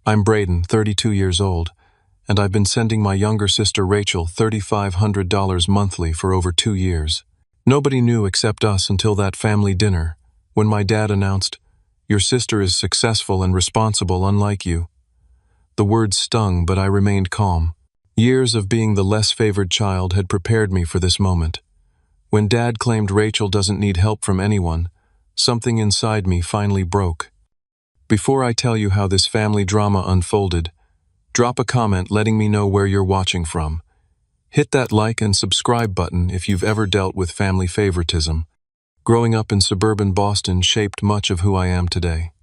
I'm Braden, 32 years old, and I've been sending my younger sister Rachel $3,500 monthly for over 2 years. Nobody knew except us until that family dinner, when my dad announced, "Your sister is successful and responsible unlike you." The words stung, but I remained calm. Years of being the less favored child had prepared me for this moment. When Dad claimed Rachel doesn't need help from anyone, something inside me finally broke. Before I tell you how this family drama unfolded, drop a comment letting me know where you're watching from. Hit that like and subscribe button if you've ever dealt with family favoritism. Growing up in suburban Boston shaped much of who I am today.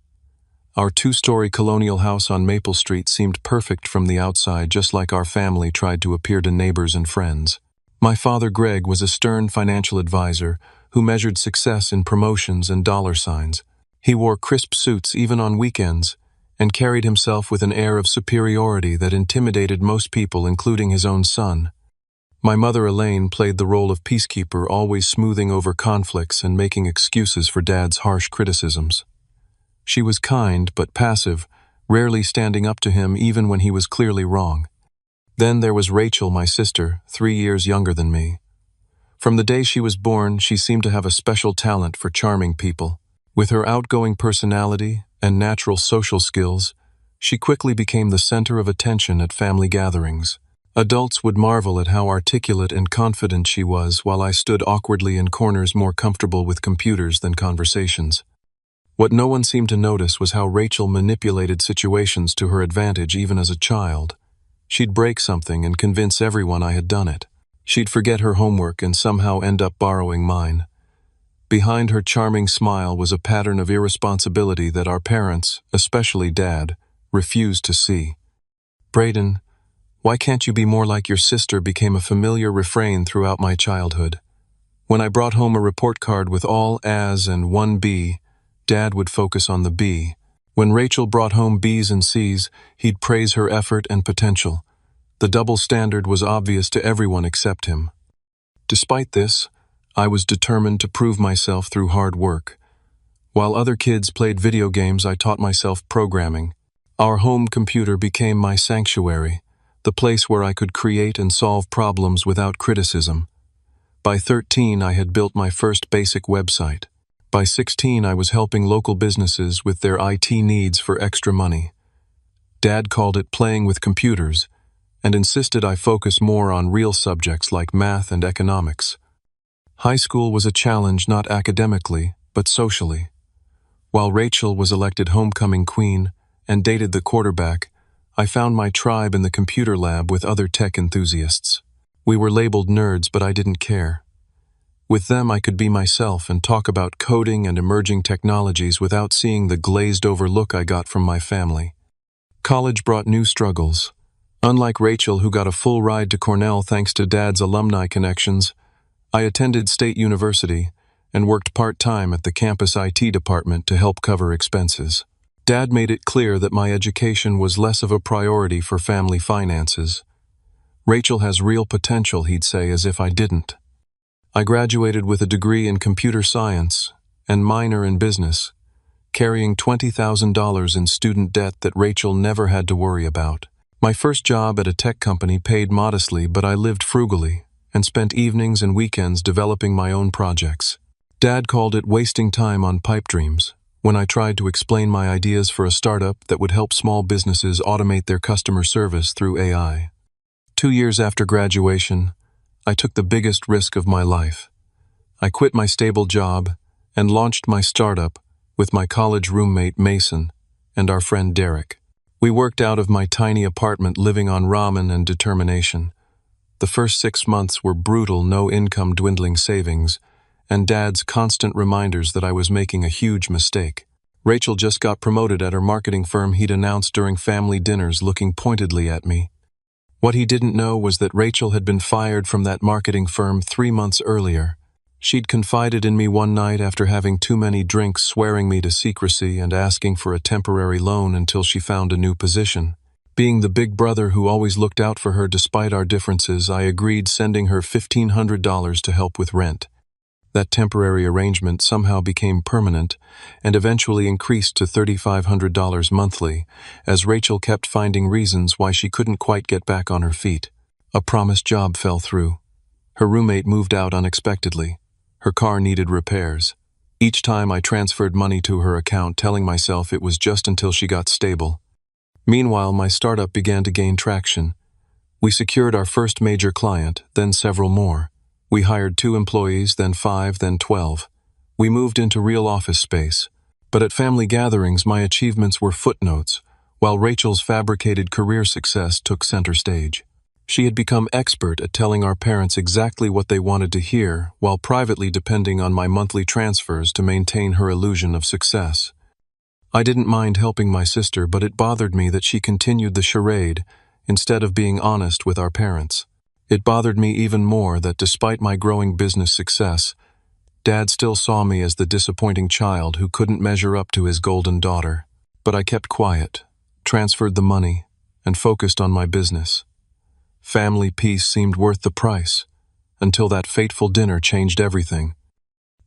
Our 2-story colonial house on Maple Street seemed perfect from the outside, just like our family tried to appear to neighbors and friends. My father, Greg, was a stern financial advisor who measured success in promotions and dollar signs. He wore crisp suits even on weekends and carried himself with an air of superiority that intimidated most people, including his own son. My mother, Elaine, played the role of peacekeeper, always smoothing over conflicts and making excuses for Dad's harsh criticisms. She was kind but passive, rarely standing up to him even when he was clearly wrong. Then there was Rachel, my sister, 3 years younger than me. From the day she was born, she seemed to have a special talent for charming people. With her outgoing personality and natural social skills, she quickly became the center of attention at family gatherings. Adults would marvel at how articulate and confident she was, while I stood awkwardly in corners, more comfortable with computers than conversations. What no one seemed to notice was how Rachel manipulated situations to her advantage even as a child. She'd break something and convince everyone I had done it. She'd forget her homework and somehow end up borrowing mine. Behind her charming smile was a pattern of irresponsibility that our parents, especially Dad, refused to see. "Braden, why can't you be more like your sister?" became a familiar refrain throughout my childhood. When I brought home a report card with all A's and 1 B, Dad would focus on the B. When Rachel brought home B's and C's, he'd praise her effort and potential. The double standard was obvious to everyone except him. Despite this, I was determined to prove myself through hard work. While other kids played video games, I taught myself programming. Our home computer became my sanctuary, the place where I could create and solve problems without criticism. By 13, I had built my first basic website. By 16, I was helping local businesses with their IT needs for extra money. Dad called it playing with computers and insisted I focus more on real subjects like math and economics. High school was a challenge not academically, but socially. While Rachel was elected homecoming queen and dated the quarterback, I found my tribe in the computer lab with other tech enthusiasts. We were labeled nerds, but I didn't care. With them, I could be myself and talk about coding and emerging technologies without seeing the glazed-over look I got from my family. College brought new struggles. Unlike Rachel, who got a full ride to Cornell thanks to Dad's alumni connections, I attended State University and worked part-time at the campus IT department to help cover expenses. Dad made it clear that my education was less of a priority for family finances. "Rachel has real potential," he'd say, as if I didn't. I graduated with a degree in computer science and minor in business, carrying $20,000 in student debt that Rachel never had to worry about. My first job at a tech company paid modestly, but I lived frugally and spent evenings and weekends developing my own projects. Dad called it wasting time on pipe dreams when I tried to explain my ideas for a startup that would help small businesses automate their customer service through AI. 2 years after graduation, I took the biggest risk of my life. I quit my stable job and launched my startup with my college roommate Mason and our friend Derek. We worked out of my tiny apartment, living on ramen and determination. The first 6 months were brutal, no income, dwindling savings, and Dad's constant reminders that I was making a huge mistake. Rachel just got promoted at her marketing firm, he'd announced during family dinners, looking pointedly at me. What he didn't know was that Rachel had been fired from that marketing firm 3 months earlier. She'd confided in me one night after having too many drinks, swearing me to secrecy and asking for a temporary loan until she found a new position. Being the big brother who always looked out for her despite our differences, I agreed, sending her $1,500 to help with rent. That temporary arrangement somehow became permanent and eventually increased to $3,500 monthly, as Rachel kept finding reasons why she couldn't quite get back on her feet. A promised job fell through. Her roommate moved out unexpectedly. Her car needed repairs. Each time I transferred money to her account, telling myself it was just until she got stable. Meanwhile, my startup began to gain traction. We secured our first major client, then several more. We hired 2 employees, then 5, then 12. We moved into real office space. But at family gatherings, my achievements were footnotes, while Rachel's fabricated career success took center stage. She had become expert at telling our parents exactly what they wanted to hear, while privately depending on my monthly transfers to maintain her illusion of success. I didn't mind helping my sister, but it bothered me that she continued the charade instead of being honest with our parents. It bothered me even more that despite my growing business success, Dad still saw me as the disappointing child who couldn't measure up to his golden daughter. But I kept quiet, transferred the money, and focused on my business. Family peace seemed worth the price, until that fateful dinner changed everything.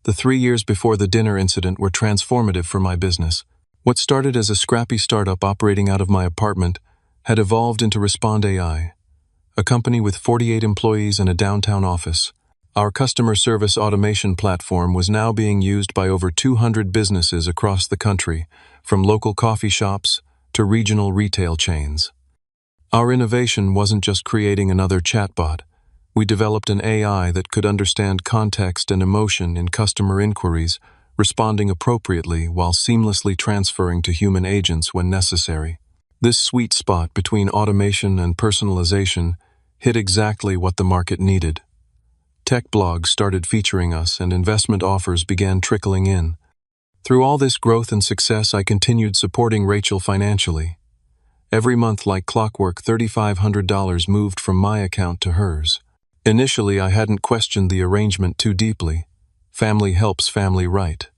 The 3 years before the dinner incident were transformative for my business. What started as a scrappy startup operating out of my apartment had evolved into Respond AI, a company with 48 employees and a downtown office. Our customer service automation platform was now being used by over 200 businesses across the country, from local coffee shops to regional retail chains. Our innovation wasn't just creating another chatbot. We developed an AI that could understand context and emotion in customer inquiries, responding appropriately while seamlessly transferring to human agents when necessary. This sweet spot between automation and personalization hit exactly what the market needed. Tech blogs started featuring us, and investment offers began trickling in. Through all this growth and success, I continued supporting Rachel financially. Every month, like clockwork, $3,500 moved from my account to hers. Initially, I hadn't questioned the arrangement too deeply. Family helps family right.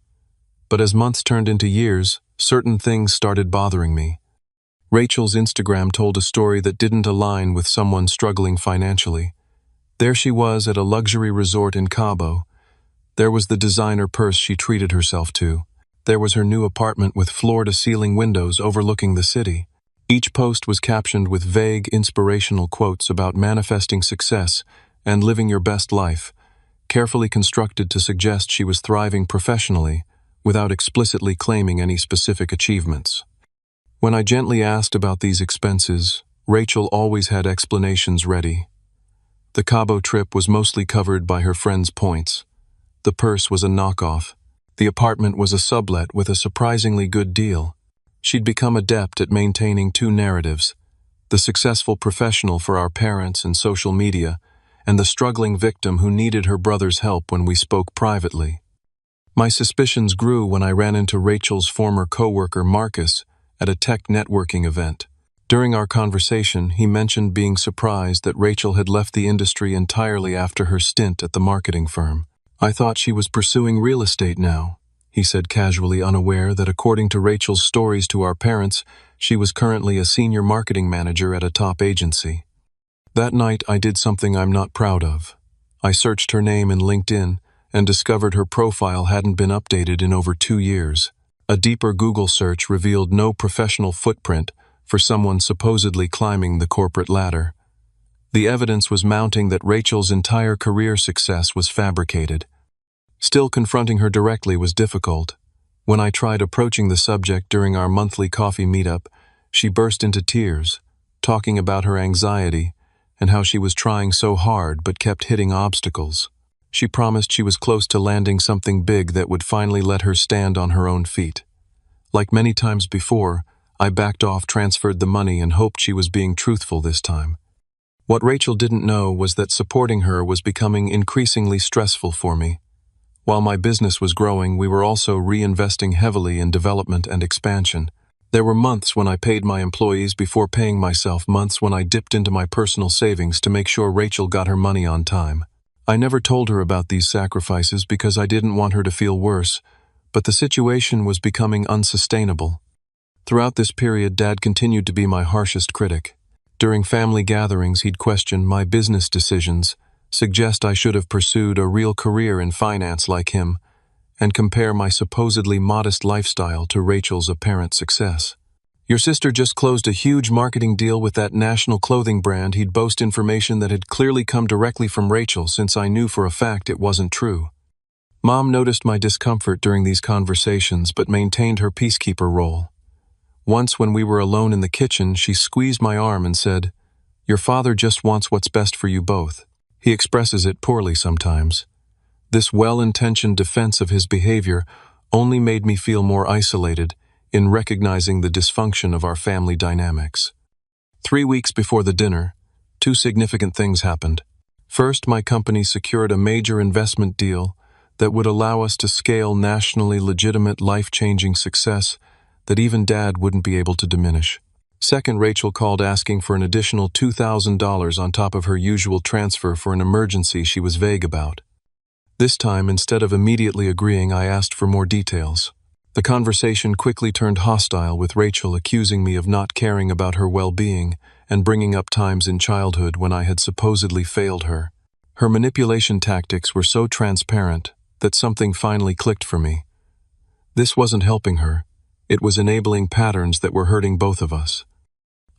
But as months turned into years, certain things started bothering me. Rachel's Instagram told a story that didn't align with someone struggling financially. There she was at a luxury resort in Cabo. There was the designer purse she treated herself to. There was her new apartment with floor-to-ceiling windows overlooking the city. Each post was captioned with vague, inspirational quotes about manifesting success and living your best life, carefully constructed to suggest she was thriving professionally, without explicitly claiming any specific achievements. When I gently asked about these expenses, Rachel always had explanations ready. The Cabo trip was mostly covered by her friend's points. The purse was a knockoff. The apartment was a sublet with a surprisingly good deal. She'd become adept at maintaining 2 narratives: the successful professional for our parents and social media, and the struggling victim who needed her brother's help when we spoke privately. My suspicions grew when I ran into Rachel's former coworker Marcus at a tech networking event. During our conversation, he mentioned being surprised that Rachel had left the industry entirely after her stint at the marketing firm. "I thought she was pursuing real estate now," he said casually, unaware that according to Rachel's stories to our parents, she was currently a senior marketing manager at a top agency. That night, I did something I'm not proud of. I searched her name in LinkedIn and discovered her profile hadn't been updated in over 2 years. A deeper Google search revealed no professional footprint for someone supposedly climbing the corporate ladder. The evidence was mounting that Rachel's entire career success was fabricated. Still, confronting her directly was difficult. When I tried approaching the subject during our monthly coffee meetup, she burst into tears, talking about her anxiety and how she was trying so hard but kept hitting obstacles. She promised she was close to landing something big that would finally let her stand on her own feet. Like many times before, I backed off, transferred the money, and hoped she was being truthful this time. What Rachel didn't know was that supporting her was becoming increasingly stressful for me. While my business was growing, we were also reinvesting heavily in development and expansion. There were months when I paid my employees before paying myself, months when I dipped into my personal savings to make sure Rachel got her money on time. I never told her about these sacrifices because I didn't want her to feel worse, but the situation was becoming unsustainable. Throughout this period, Dad continued to be my harshest critic. During family gatherings, he'd question my business decisions, suggest I should have pursued a real career in finance like him, and compare my supposedly modest lifestyle to Rachel's apparent success. Your sister just closed a huge marketing deal with that national clothing brand. He'd boast information that had clearly come directly from Rachel, since I knew for a fact it wasn't true. Mom noticed my discomfort during these conversations but maintained her peacekeeper role. Once, when we were alone in the kitchen, she squeezed my arm and said, "Your father just wants what's best for you both. He expresses it poorly sometimes." This well-intentioned defense of his behavior only made me feel more isolated in recognizing the dysfunction of our family dynamics. 3 weeks before the dinner, 2 significant things happened. First, my company secured a major investment deal that would allow us to scale nationally legitimate, life-changing success that even Dad wouldn't be able to diminish. Second, Rachel called asking for an additional $2,000 on top of her usual transfer for an emergency she was vague about. This time, instead of immediately agreeing, I asked for more details. The conversation quickly turned hostile, with Rachel accusing me of not caring about her well-being and bringing up times in childhood when I had supposedly failed her. Her manipulation tactics were so transparent that something finally clicked for me. This wasn't helping her. It was enabling patterns that were hurting both of us.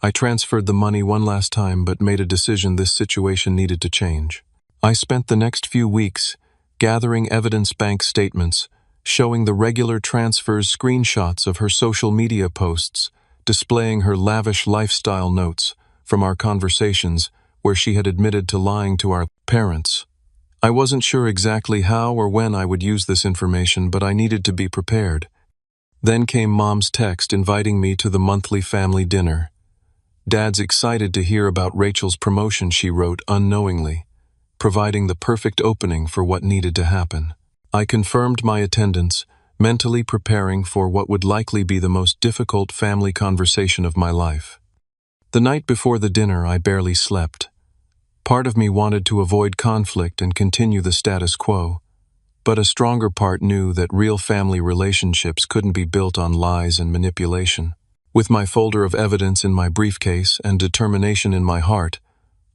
I transferred the money one last time but made a decision this situation needed to change. I spent the next few weeks gathering evidence, bank statements, showing the regular transfers, screenshots of her social media posts, displaying her lavish lifestyle notes from our conversations where she had admitted to lying to our parents. I wasn't sure exactly how or when I would use this information, but I needed to be prepared. Then came Mom's text inviting me to the monthly family dinner. "Dad's excited to hear about Rachel's promotion," she wrote unknowingly, providing the perfect opening for what needed to happen. I confirmed my attendance, mentally preparing for what would likely be the most difficult family conversation of my life. The night before the dinner, I barely slept. Part of me wanted to avoid conflict and continue the status quo, but a stronger part knew that real family relationships couldn't be built on lies and manipulation. With my folder of evidence in my briefcase and determination in my heart,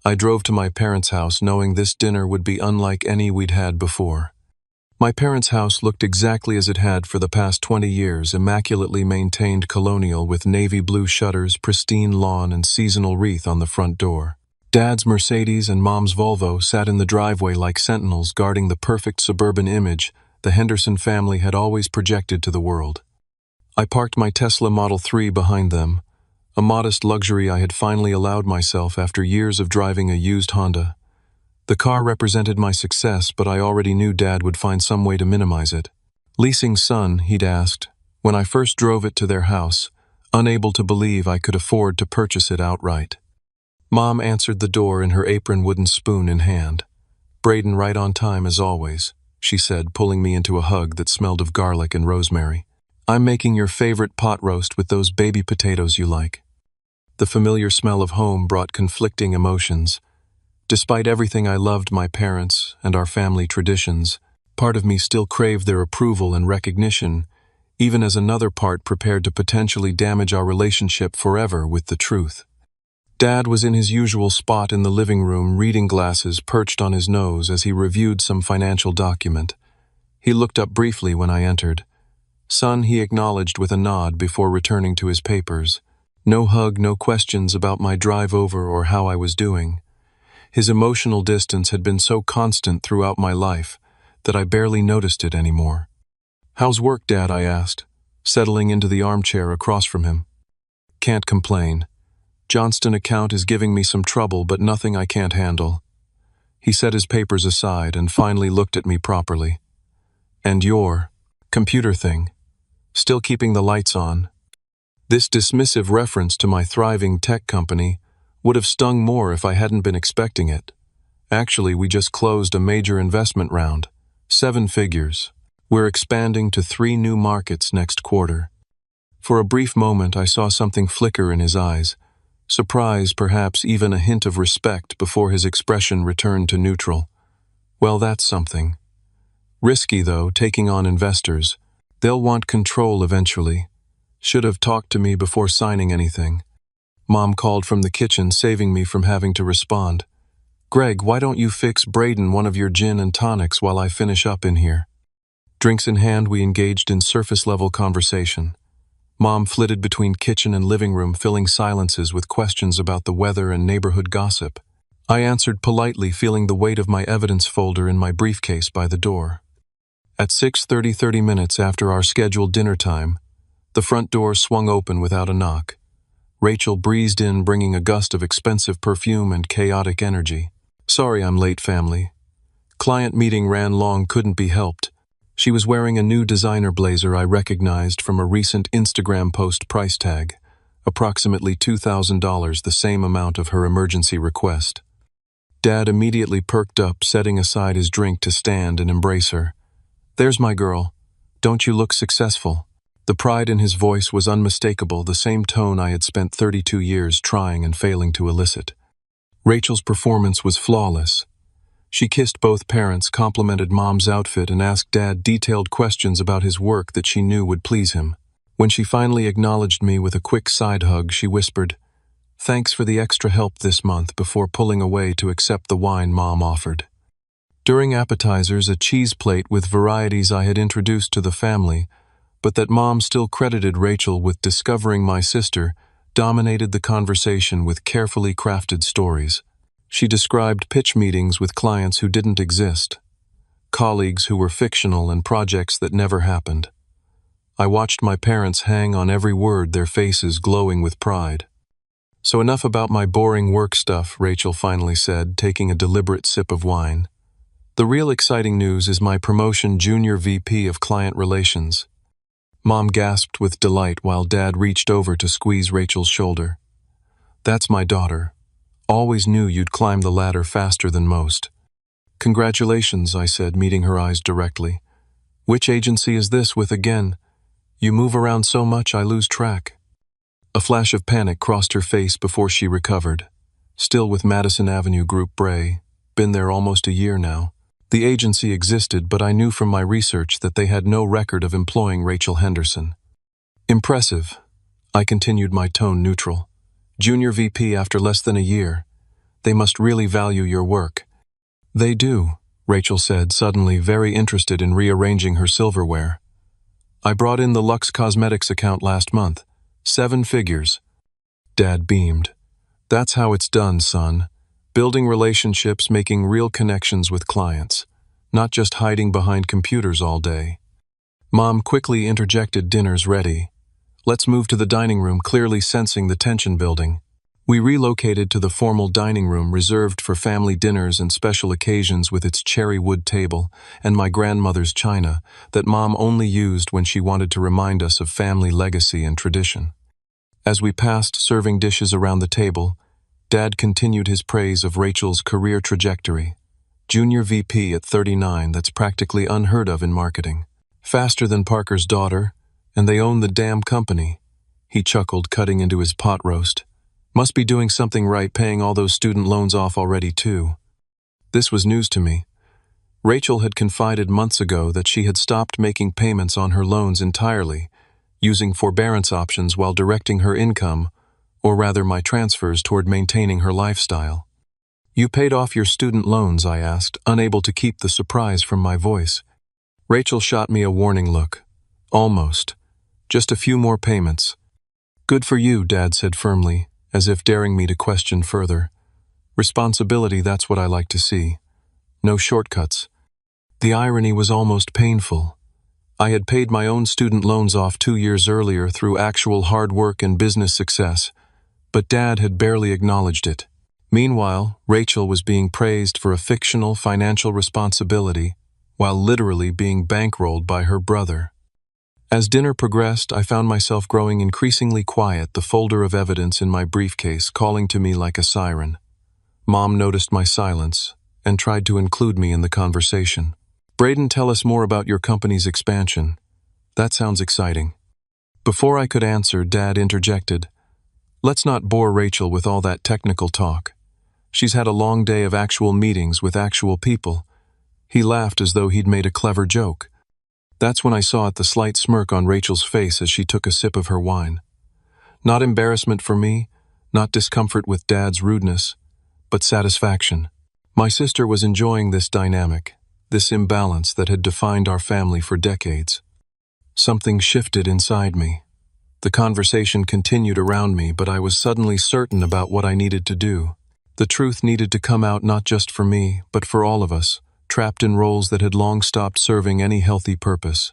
I drove to my parents' house, knowing this dinner would be unlike any we'd had before. My parents' house looked exactly as it had for the past 20 years, immaculately maintained colonial with navy blue shutters, pristine lawn, and seasonal wreath on the front door. Dad's Mercedes and Mom's Volvo sat in the driveway like sentinels, guarding the perfect suburban image the Henderson family had always projected to the world. I parked my Tesla Model 3 behind them, a modest luxury I had finally allowed myself after years of driving a used Honda. The car represented my success, but I already knew Dad would find some way to minimize it. "Leasing, son?" he'd asked, when I first drove it to their house, unable to believe I could afford to purchase it outright. Mom answered the door in her apron, wooden spoon in hand. "Braden, right on time as always," she said, pulling me into a hug that smelled of garlic and rosemary. "I'm making your favorite pot roast with those baby potatoes you like." The familiar smell of home brought conflicting emotions. Despite everything I loved my parents and our family traditions, part of me still craved their approval and recognition, even as another part prepared to potentially damage our relationship forever with the truth. Dad was in his usual spot in the living room, reading glasses perched on his nose as he reviewed some financial document. He looked up briefly when I entered. "Son," he acknowledged with a nod before returning to his papers. No hug, no questions about my drive over or how I was doing. His emotional distance had been so constant throughout my life that I barely noticed it anymore. "How's work, Dad?" I asked, settling into the armchair across from him. "Can't complain. Johnston account is giving me some trouble, but nothing I can't handle." He set his papers aside and finally looked at me properly. "And your computer thing? Still keeping the lights on?" This dismissive reference to my thriving tech company would have stung more if I hadn't been expecting it. Actually, we just closed a major investment round, 7 figures. We're expanding to 3 new markets next quarter. For a brief moment, I saw something flicker in his eyes, surprise, perhaps even a hint of respect, before his expression returned to neutral. "Well, that's something. Risky, though, taking on investors. They'll want control eventually. Should have talked to me before signing anything." Mom called from the kitchen, saving me from having to respond. Greg, why don't you fix Braden one of your gin and tonics while I finish up in here? Drinks in hand, we engaged in surface-level conversation. Mom flitted between kitchen and living room, filling silences with questions about the weather and neighborhood gossip. I answered politely, feeling the weight of my evidence folder in my briefcase by the door. At 6:30 minutes after our scheduled dinner time, the front door swung open without a knock. Rachel breezed in, bringing a gust of expensive perfume and chaotic energy. Sorry I'm late, family. Client meeting ran long, couldn't be helped. She was wearing a new designer blazer I recognized from a recent Instagram post price tag, approximately $2,000, the same amount of her emergency request. Dad immediately perked up, setting aside his drink to stand and embrace her. There's my girl. Don't you look successful? The pride in his voice was unmistakable, the same tone I had spent 32 years trying and failing to elicit. Rachel's performance was flawless. She kissed both parents, complimented Mom's outfit, and asked Dad detailed questions about his work that she knew would please him. When she finally acknowledged me with a quick side hug, she whispered, "Thanks for the extra help this month," before pulling away to accept the wine Mom offered. During appetizers, a cheese plate with varieties I had introduced to the family, but that Mom still credited Rachel with discovering my sister, dominated the conversation with carefully crafted stories. She described pitch meetings with clients who didn't exist, colleagues who were fictional, and projects that never happened. I watched my parents hang on every word, their faces glowing with pride. "So enough about my boring work stuff," Rachel finally said, taking a deliberate sip of wine. "The real exciting news is my promotion, Junior VP of Client Relations." Mom gasped with delight while Dad reached over to squeeze Rachel's shoulder. "That's my daughter. Always knew you'd climb the ladder faster than most." "Congratulations," I said, meeting her eyes directly. "Which agency is this with again? You move around so much I lose track." A flash of panic crossed her face before she recovered. "Still with Madison Avenue Group Bray. Been there almost a year now. The agency existed, but I knew from my research that they had no record of employing Rachel Henderson." "Impressive." I continued, my tone neutral. "Junior VP after less than a year. They must really value your work." "They do," Rachel said, suddenly very interested in rearranging her silverware. "I brought in the Lux Cosmetics account last month. 7 figures. Dad beamed. "That's how it's done, son. Building relationships, making real connections with clients, not just hiding behind computers all day." Mom quickly interjected, "Dinner's ready. Let's move to the dining room," clearly sensing the tension building. We relocated to the formal dining room reserved for family dinners and special occasions, with its cherry wood table and my grandmother's china that Mom only used when she wanted to remind us of family legacy and tradition. As we passed serving dishes around the table, Dad continued his praise of Rachel's career trajectory. Junior VP at 39, that's practically unheard of in marketing. Faster than Parker's daughter, and they own the damn company. He chuckled, cutting into his pot roast. Must be doing something right, paying all those student loans off already too. This was news to me. Rachel had confided months ago that she had stopped making payments on her loans entirely, using forbearance options while directing her income, or rather my transfers, toward maintaining her lifestyle. "You paid off your student loans?" I asked, unable to keep the surprise from my voice. Rachel shot me a warning look. "Almost. Just a few more payments." "Good for you," Dad said firmly, as if daring me to question further. "Responsibility, that's what I like to see. No shortcuts." The irony was almost painful. I had paid my own student loans off 2 years earlier through actual hard work and business success, but Dad had barely acknowledged it. Meanwhile, Rachel was being praised for a fictional financial responsibility while literally being bankrolled by her brother. As dinner progressed, I found myself growing increasingly quiet, the folder of evidence in my briefcase calling to me like a siren. Mom noticed my silence and tried to include me in the conversation. "Braden, tell us more about your company's expansion. That sounds exciting." Before I could answer, Dad interjected, "Let's not bore Rachel with all that technical talk. She's had a long day of actual meetings with actual people." He laughed as though he'd made a clever joke. That's when I saw it, the slight smirk on Rachel's face as she took a sip of her wine. Not embarrassment for me, not discomfort with Dad's rudeness, but satisfaction. My sister was enjoying this dynamic, this imbalance that had defined our family for decades. Something shifted inside me. The conversation continued around me, but I was suddenly certain about what I needed to do. The truth needed to come out not just for me, but for all of us, trapped in roles that had long stopped serving any healthy purpose.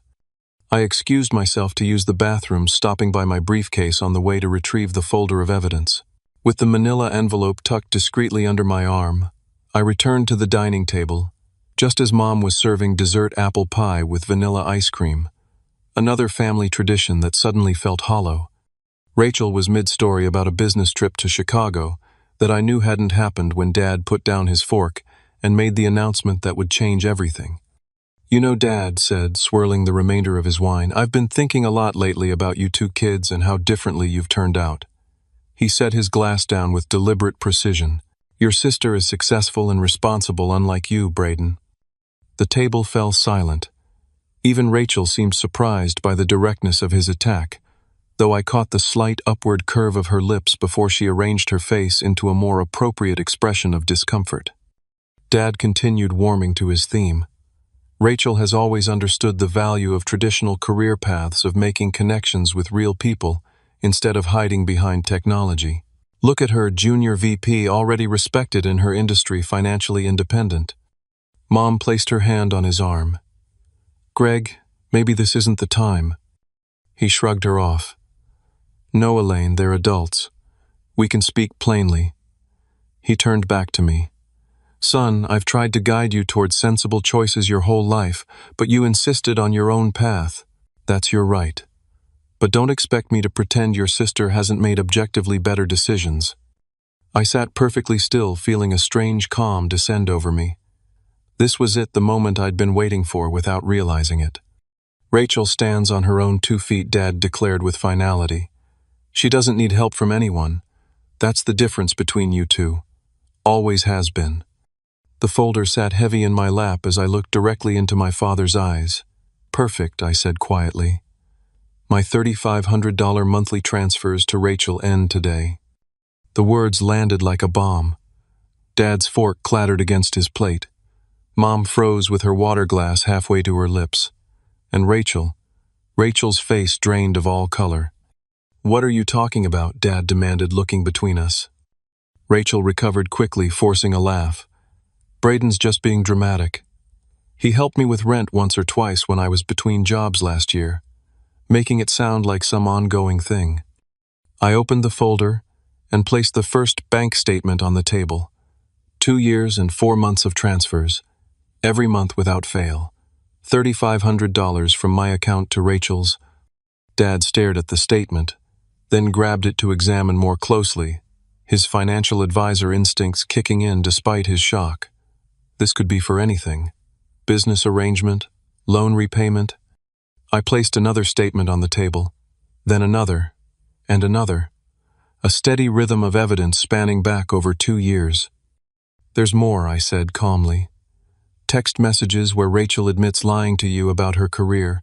I excused myself to use the bathroom, stopping by my briefcase on the way to retrieve the folder of evidence. With the manila envelope tucked discreetly under my arm, I returned to the dining table, just as Mom was serving dessert apple pie with vanilla ice cream, another family tradition that suddenly felt hollow. Rachel was mid-story about a business trip to Chicago that I knew hadn't happened when Dad put down his fork and made the announcement that would change everything. "You know, Dad," said, swirling the remainder of his wine, "I've been thinking a lot lately about you two kids and how differently you've turned out." He set his glass down with deliberate precision. "Your sister is successful and responsible, unlike you, Braden." The table fell silent. Even Rachel seemed surprised by the directness of his attack, though I caught the slight upward curve of her lips before she arranged her face into a more appropriate expression of discomfort. Dad continued, warming to his theme. "Rachel has always understood the value of traditional career paths, of making connections with real people instead of hiding behind technology. Look at her, junior VP, already respected in her industry, financially independent." Mom placed her hand on his arm. "Greg, maybe this isn't the time." He shrugged her off. "No, Elaine, they're adults. We can speak plainly." He turned back to me. "Son, I've tried to guide you towards sensible choices your whole life, but you insisted on your own path. That's your right. But don't expect me to pretend your sister hasn't made objectively better decisions." I sat perfectly still, feeling a strange calm descend over me. This was it, the moment I'd been waiting for without realizing it. "Rachel stands on her own 2 feet," Dad declared with finality. "She doesn't need help from anyone. That's the difference between you two. Always has been." The folder sat heavy in my lap as I looked directly into my father's eyes. "Perfect," I said quietly. "My $3,500 monthly transfers to Rachel end today." The words landed like a bomb. Dad's fork clattered against his plate. Mom froze with her water glass halfway to her lips. And Rachel's face drained of all color. "What are you talking about?" Dad demanded, looking between us. Rachel recovered quickly, forcing a laugh. "Braden's just being dramatic. He helped me with rent once or twice when I was between jobs last year, making it sound like some ongoing thing." I opened the folder and placed the first bank statement on the table. 2 years and 4 months of transfers, every month without fail. $3,500 from my account to Rachel's. Dad stared at the statement, then grabbed it to examine more closely, his financial advisor instincts kicking in despite his shock. This could be for anything. Business arrangement, loan repayment. I placed another statement on the table, then another, and another. A steady rhythm of evidence spanning back over 2 years. "There's more," I said calmly. "Text messages where Rachel admits lying to you about her career.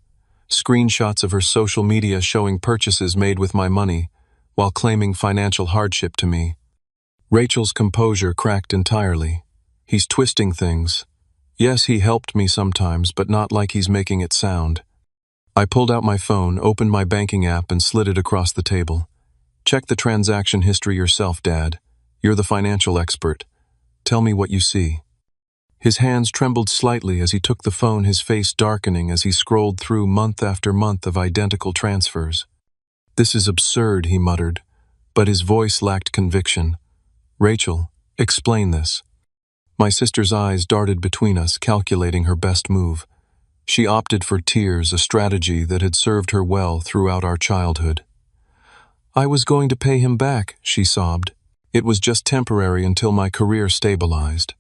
Screenshots of her social media showing purchases made with my money, while claiming financial hardship to me." Rachel's composure cracked entirely. "He's twisting things. Yes, he helped me sometimes, but not like he's making it sound." I pulled out my phone, opened my banking app, and slid it across the table. "Check the transaction history yourself, Dad. You're the financial expert. Tell me what you see." His hands trembled slightly as he took the phone, his face darkening as he scrolled through month after month of identical transfers. "This is absurd," he muttered, but his voice lacked conviction. "Rachel, explain this." My sister's eyes darted between us, calculating her best move. She opted for tears, a strategy that had served her well throughout our childhood. "I was going to pay him back," she sobbed. "It was just temporary until my career stabilized.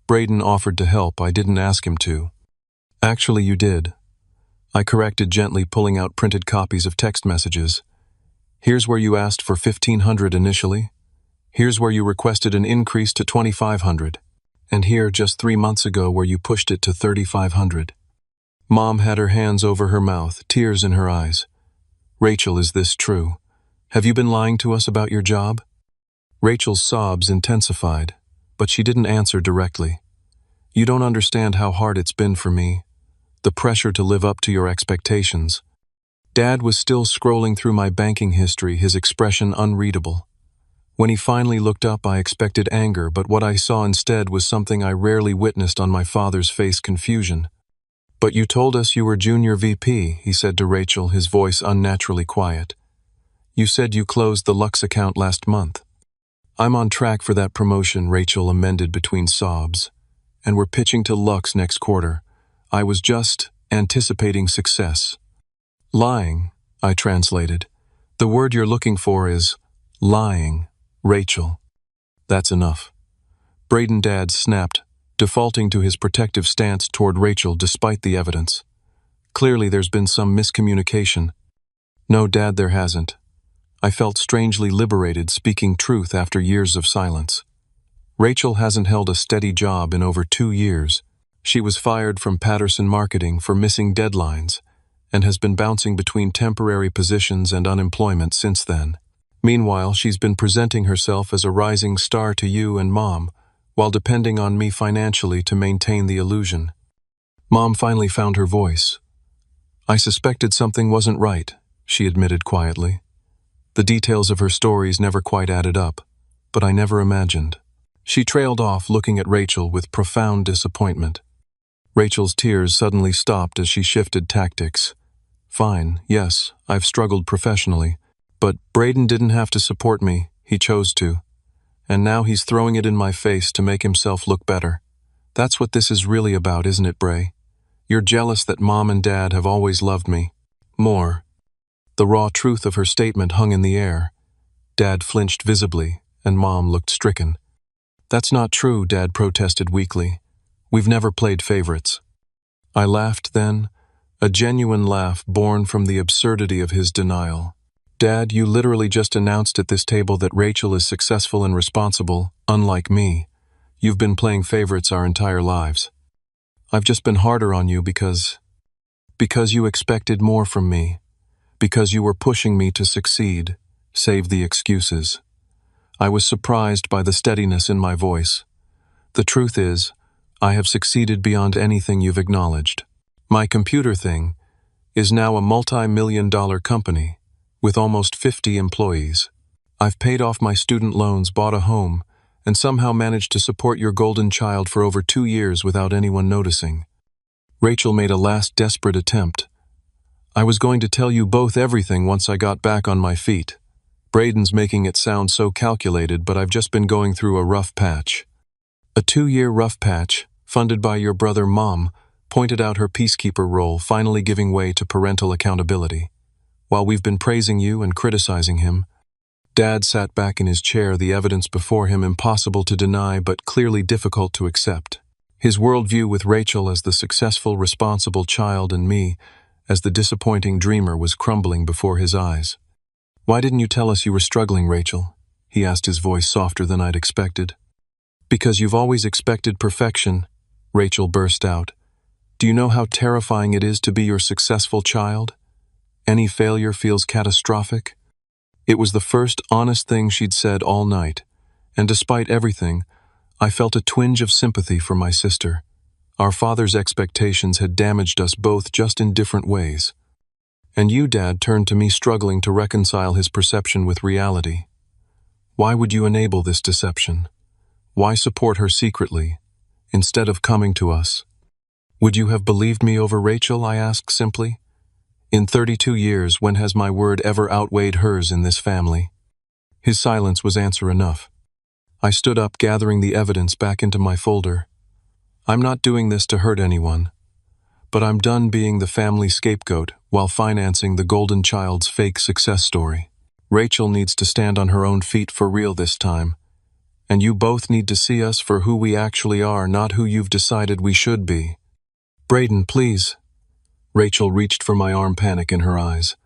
Braden offered to help, I didn't ask him to." "Actually, you did." I corrected gently, pulling out printed copies of text messages. "Here's where you asked for $1,500 initially. Here's where you requested an increase to $2,500. And here, just 3 months ago, where you pushed it to $3,500. Mom had her hands over her mouth, tears in her eyes. "Rachel, is this true? Have you been lying to us about your job?" Rachel's sobs intensified, but she didn't answer directly. You don't understand how hard it's been for me. The pressure to live up to your expectations. Dad was still scrolling through my banking history, his expression unreadable. When he finally looked up, I expected anger, but what I saw instead was something I rarely witnessed on my father's face: confusion. But you told us you were junior VP, he said to Rachel, his voice unnaturally quiet. You said you closed the Lux account last month. I'm on track for that promotion, Rachel amended between sobs. And we're pitching to Lux next quarter. I was just anticipating success. Lying, I translated. The word you're looking for is lying, Rachel. That's enough. Braden Dad snapped, defaulting to his protective stance toward Rachel despite the evidence. Clearly there's been some miscommunication. No, Dad, there hasn't. I felt strangely liberated, speaking truth after years of silence. Rachel hasn't held a steady job in over 2 years. She was fired from Patterson Marketing for missing deadlines and has been bouncing between temporary positions and unemployment since then. Meanwhile, she's been presenting herself as a rising star to you and Mom, while depending on me financially to maintain the illusion. Mom finally found her voice. I suspected something wasn't right, she admitted quietly. The details of her stories never quite added up, but I never imagined. She trailed off, looking at Rachel with profound disappointment. Rachel's tears suddenly stopped as she shifted tactics. Fine, yes, I've struggled professionally, but Braden didn't have to support me, he chose to. And now he's throwing it in my face to make himself look better. That's what this is really about, isn't it, Bray? You're jealous that Mom and Dad have always loved me. More. The raw truth of her statement hung in the air. Dad flinched visibly, and Mom looked stricken. That's not true, Dad protested weakly. We've never played favorites. I laughed then, a genuine laugh born from the absurdity of his denial. Dad, you literally just announced at this table that Rachel is successful and responsible, unlike me. You've been playing favorites our entire lives. I've just been harder on you because you expected more from me, because you were pushing me to succeed, save the excuses. I was surprised by the steadiness in my voice. The truth is, I have succeeded beyond anything you've acknowledged. My computer thing is now a multi-million-dollar company with almost 50 employees. I've paid off my student loans, bought a home, and somehow managed to support your golden child for over 2 years without anyone noticing. Rachel made a last desperate attempt. I was going to tell you both everything once I got back on my feet. Braden's making it sound so calculated, but I've just been going through a rough patch. A 2-year rough patch, funded by your brother Mom, pointed out her peacekeeper role, finally giving way to parental accountability. While we've been praising you and criticizing him, Dad sat back in his chair, the evidence before him impossible to deny but clearly difficult to accept. His worldview with Rachel as the successful, responsible child and me as the disappointing dreamer was crumbling before his eyes. Why didn't you tell us you were struggling, Rachel? He asked, his voice softer than I'd expected. Because you've always expected perfection, Rachel burst out. Do you know how terrifying it is to be your successful child? Any failure feels catastrophic. It was the first honest thing she'd said all night, and despite everything, I felt a twinge of sympathy for my sister. Our father's expectations had damaged us both, just in different ways. And you, Dad, turned to me, struggling to reconcile his perception with reality. Why would you enable this deception? Why support her secretly, instead of coming to us? Would you have believed me over Rachel, I asked simply. In 32 years, when has my word ever outweighed hers in this family? His silence was answer enough. I stood up, gathering the evidence back into my folder. I'm not doing this to hurt anyone, but I'm done being the family scapegoat while financing the golden child's fake success story. Rachel needs to stand on her own feet for real this time, and you both need to see us for who we actually are, not who you've decided we should be. Braden, please. Rachel reached for my arm, panic in her eyes.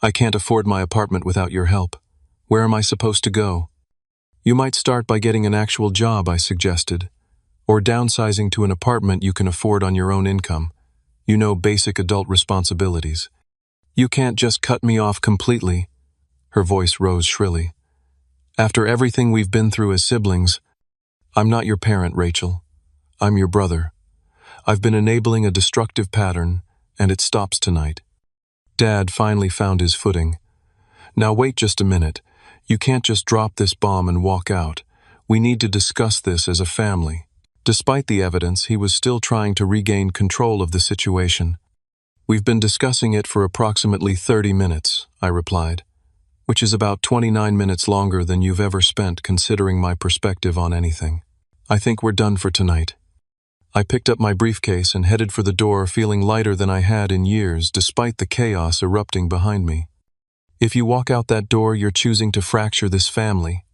I can't afford my apartment without your help. Where am I supposed to go? You might start by getting an actual job, I suggested, or downsizing to an apartment you can afford on your own income. You know, basic adult responsibilities. You can't just cut me off completely. Her voice rose shrilly. After everything we've been through as siblings, I'm not your parent, Rachel. I'm your brother. I've been enabling a destructive pattern, and it stops tonight. Dad finally found his footing. Now wait just a minute. You can't just drop this bomb and walk out. We need to discuss this as a family. Despite the evidence, he was still trying to regain control of the situation. We've been discussing it for approximately 30 minutes, I replied, which is about 29 minutes longer than you've ever spent considering my perspective on anything. I think we're done for tonight. I picked up my briefcase and headed for the door, feeling lighter than I had in years despite the chaos erupting behind me. If you walk out that door, you're choosing to fracture this family.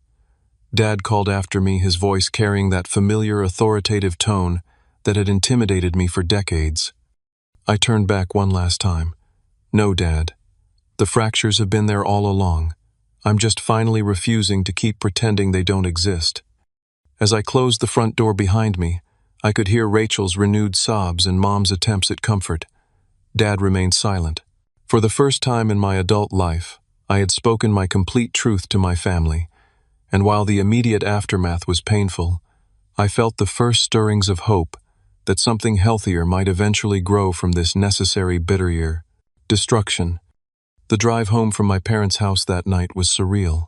Dad called after me, his voice carrying that familiar authoritative tone that had intimidated me for decades. I turned back one last time. No, Dad. The fractures have been there all along. I'm just finally refusing to keep pretending they don't exist. As I closed the front door behind me, I could hear Rachel's renewed sobs and Mom's attempts at comfort. Dad remained silent. For the first time in my adult life, I had spoken my complete truth to my family, and while the immediate aftermath was painful, I felt the first stirrings of hope that something healthier might eventually grow from this necessary bitter year. Destruction. The drive home from my parents' house that night was surreal.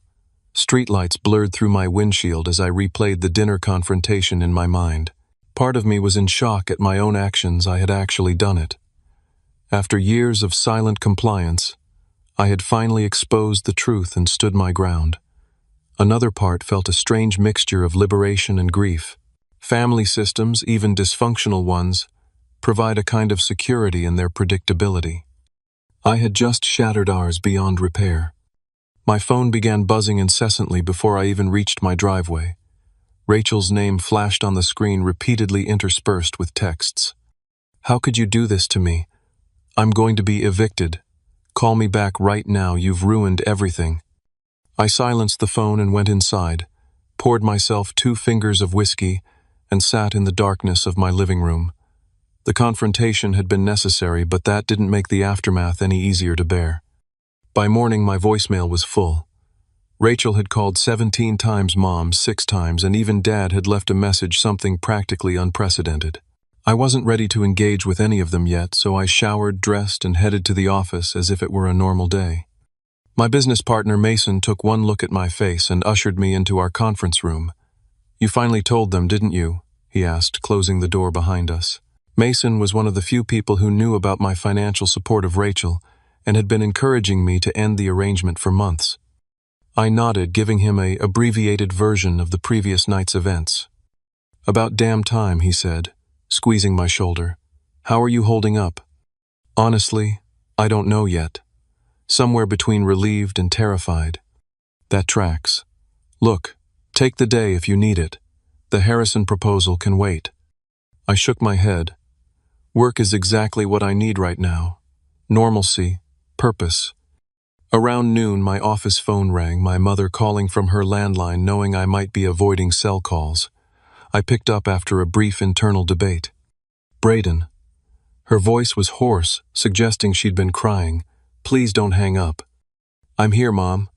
Streetlights blurred through my windshield as I replayed the dinner confrontation in my mind. Part of me was in shock at my own actions. I had actually done it. After years of silent compliance, I had finally exposed the truth and stood my ground. Another part felt a strange mixture of liberation and grief. Family systems, even dysfunctional ones, provide a kind of security in their predictability. I had just shattered ours beyond repair. My phone began buzzing incessantly before I even reached my driveway. Rachel's name flashed on the screen, repeatedly interspersed with texts. "How could you do this to me? I'm going to be evicted. Call me back right now, you've ruined everything." I silenced the phone and went inside, poured myself 2 fingers of whiskey, and sat in the darkness of my living room. The confrontation had been necessary, but that didn't make the aftermath any easier to bear. By morning, my voicemail was full. Rachel had called 17 times, Mom 6 times, and even Dad had left a message, something practically unprecedented. I wasn't ready to engage with any of them yet, so I showered, dressed, and headed to the office as if it were a normal day. My business partner, Mason, took one look at my face and ushered me into our conference room. "You finally told them, didn't you?" he asked, closing the door behind us. Mason was one of the few people who knew about my financial support of Rachel and had been encouraging me to end the arrangement for months. I nodded, giving him an abbreviated version of the previous night's events. "About damn time," he said, squeezing my shoulder. "How are you holding up?" "Honestly, I don't know yet. Somewhere between relieved and terrified." "That tracks. Look, take the day if you need it. The Harrison proposal can wait." I shook my head. Work is exactly what I need right now. Normalcy, purpose. Around noon, my office phone rang, my mother calling from her landline, knowing I might be avoiding cell calls. I picked up after a brief internal debate. "Braden." Her voice was hoarse, suggesting she'd been crying. "Please don't hang up." "I'm here, Mom."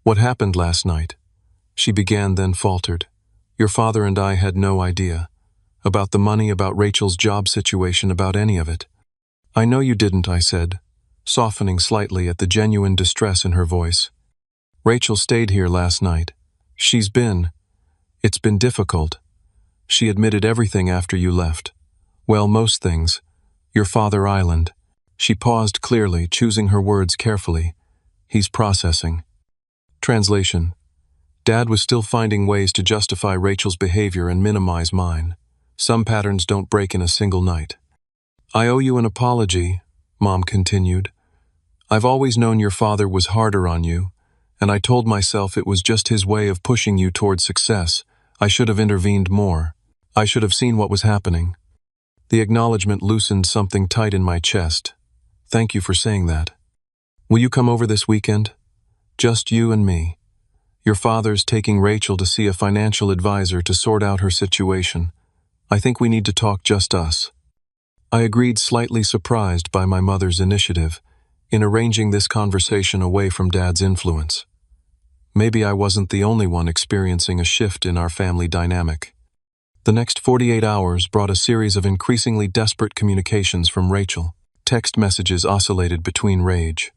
"What happened last night?" she began, then faltered. "Your father and I had no idea. About the money, about Rachel's job situation, about any of it." "I know you didn't," I said, softening slightly at the genuine distress in her voice. "Rachel stayed here last night. It's been difficult. She admitted everything after you left. Well, most things. Your father island." She paused clearly, choosing her words carefully. "He's processing." Translation. Dad was still finding ways to justify Rachel's behavior and minimize mine. Some patterns don't break in a single night. "I owe you an apology," Mom continued. "I've always known your father was harder on you, and I told myself it was just his way of pushing you toward success. I should have intervened more. I should have seen what was happening." The acknowledgement loosened something tight in my chest. "Thank you for saying that. Will you come over this weekend? Just you and me. Your father's taking Rachel to see a financial advisor to sort out her situation. I think we need to talk, just us." I agreed, slightly surprised by my mother's initiative in arranging this conversation away from Dad's influence. Maybe I wasn't the only one experiencing a shift in our family dynamic. The next 48 hours brought a series of increasingly desperate communications from Rachel. Text messages oscillated between rage.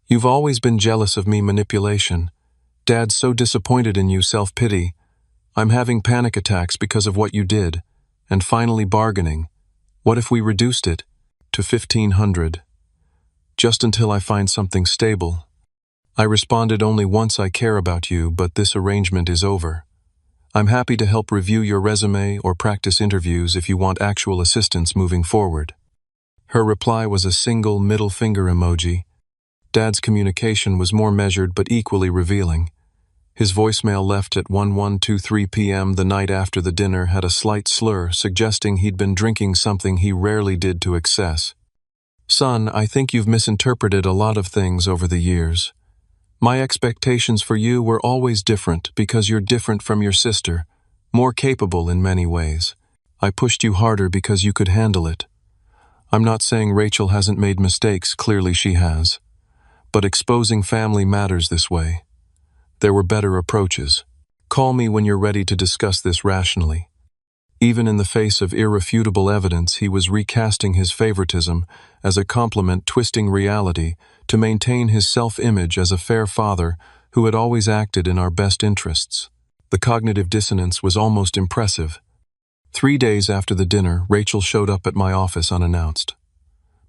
"You've always been jealous of me," manipulation. "Dad's so disappointed in you," self-pity. "I'm having panic attacks because of what you did." And finally bargaining. "What if we reduced it to 1,500? Just until I find something stable." I responded, "Only once. I care about you, but this arrangement is over. I'm happy to help review your resume or practice interviews if you want actual assistance moving forward." Her reply was a single middle finger emoji. Dad's communication was more measured but equally revealing. His voicemail left at 11:23 p.m. the night after the dinner had a slight slur, suggesting he'd been drinking something he rarely did to excess. "Son, I think you've misinterpreted a lot of things over the years. My expectations for you were always different because you're different from your sister, more capable in many ways. I pushed you harder because you could handle it. I'm not saying Rachel hasn't made mistakes, clearly she has. But exposing family matters this way. There were better approaches. Call me when you're ready to discuss this rationally." Even in the face of irrefutable evidence, he was recasting his favoritism as a compliment, twisting reality to maintain his self-image as a fair father who had always acted in our best interests. The cognitive dissonance was almost impressive. 3 days after the dinner, Rachel showed up at my office unannounced.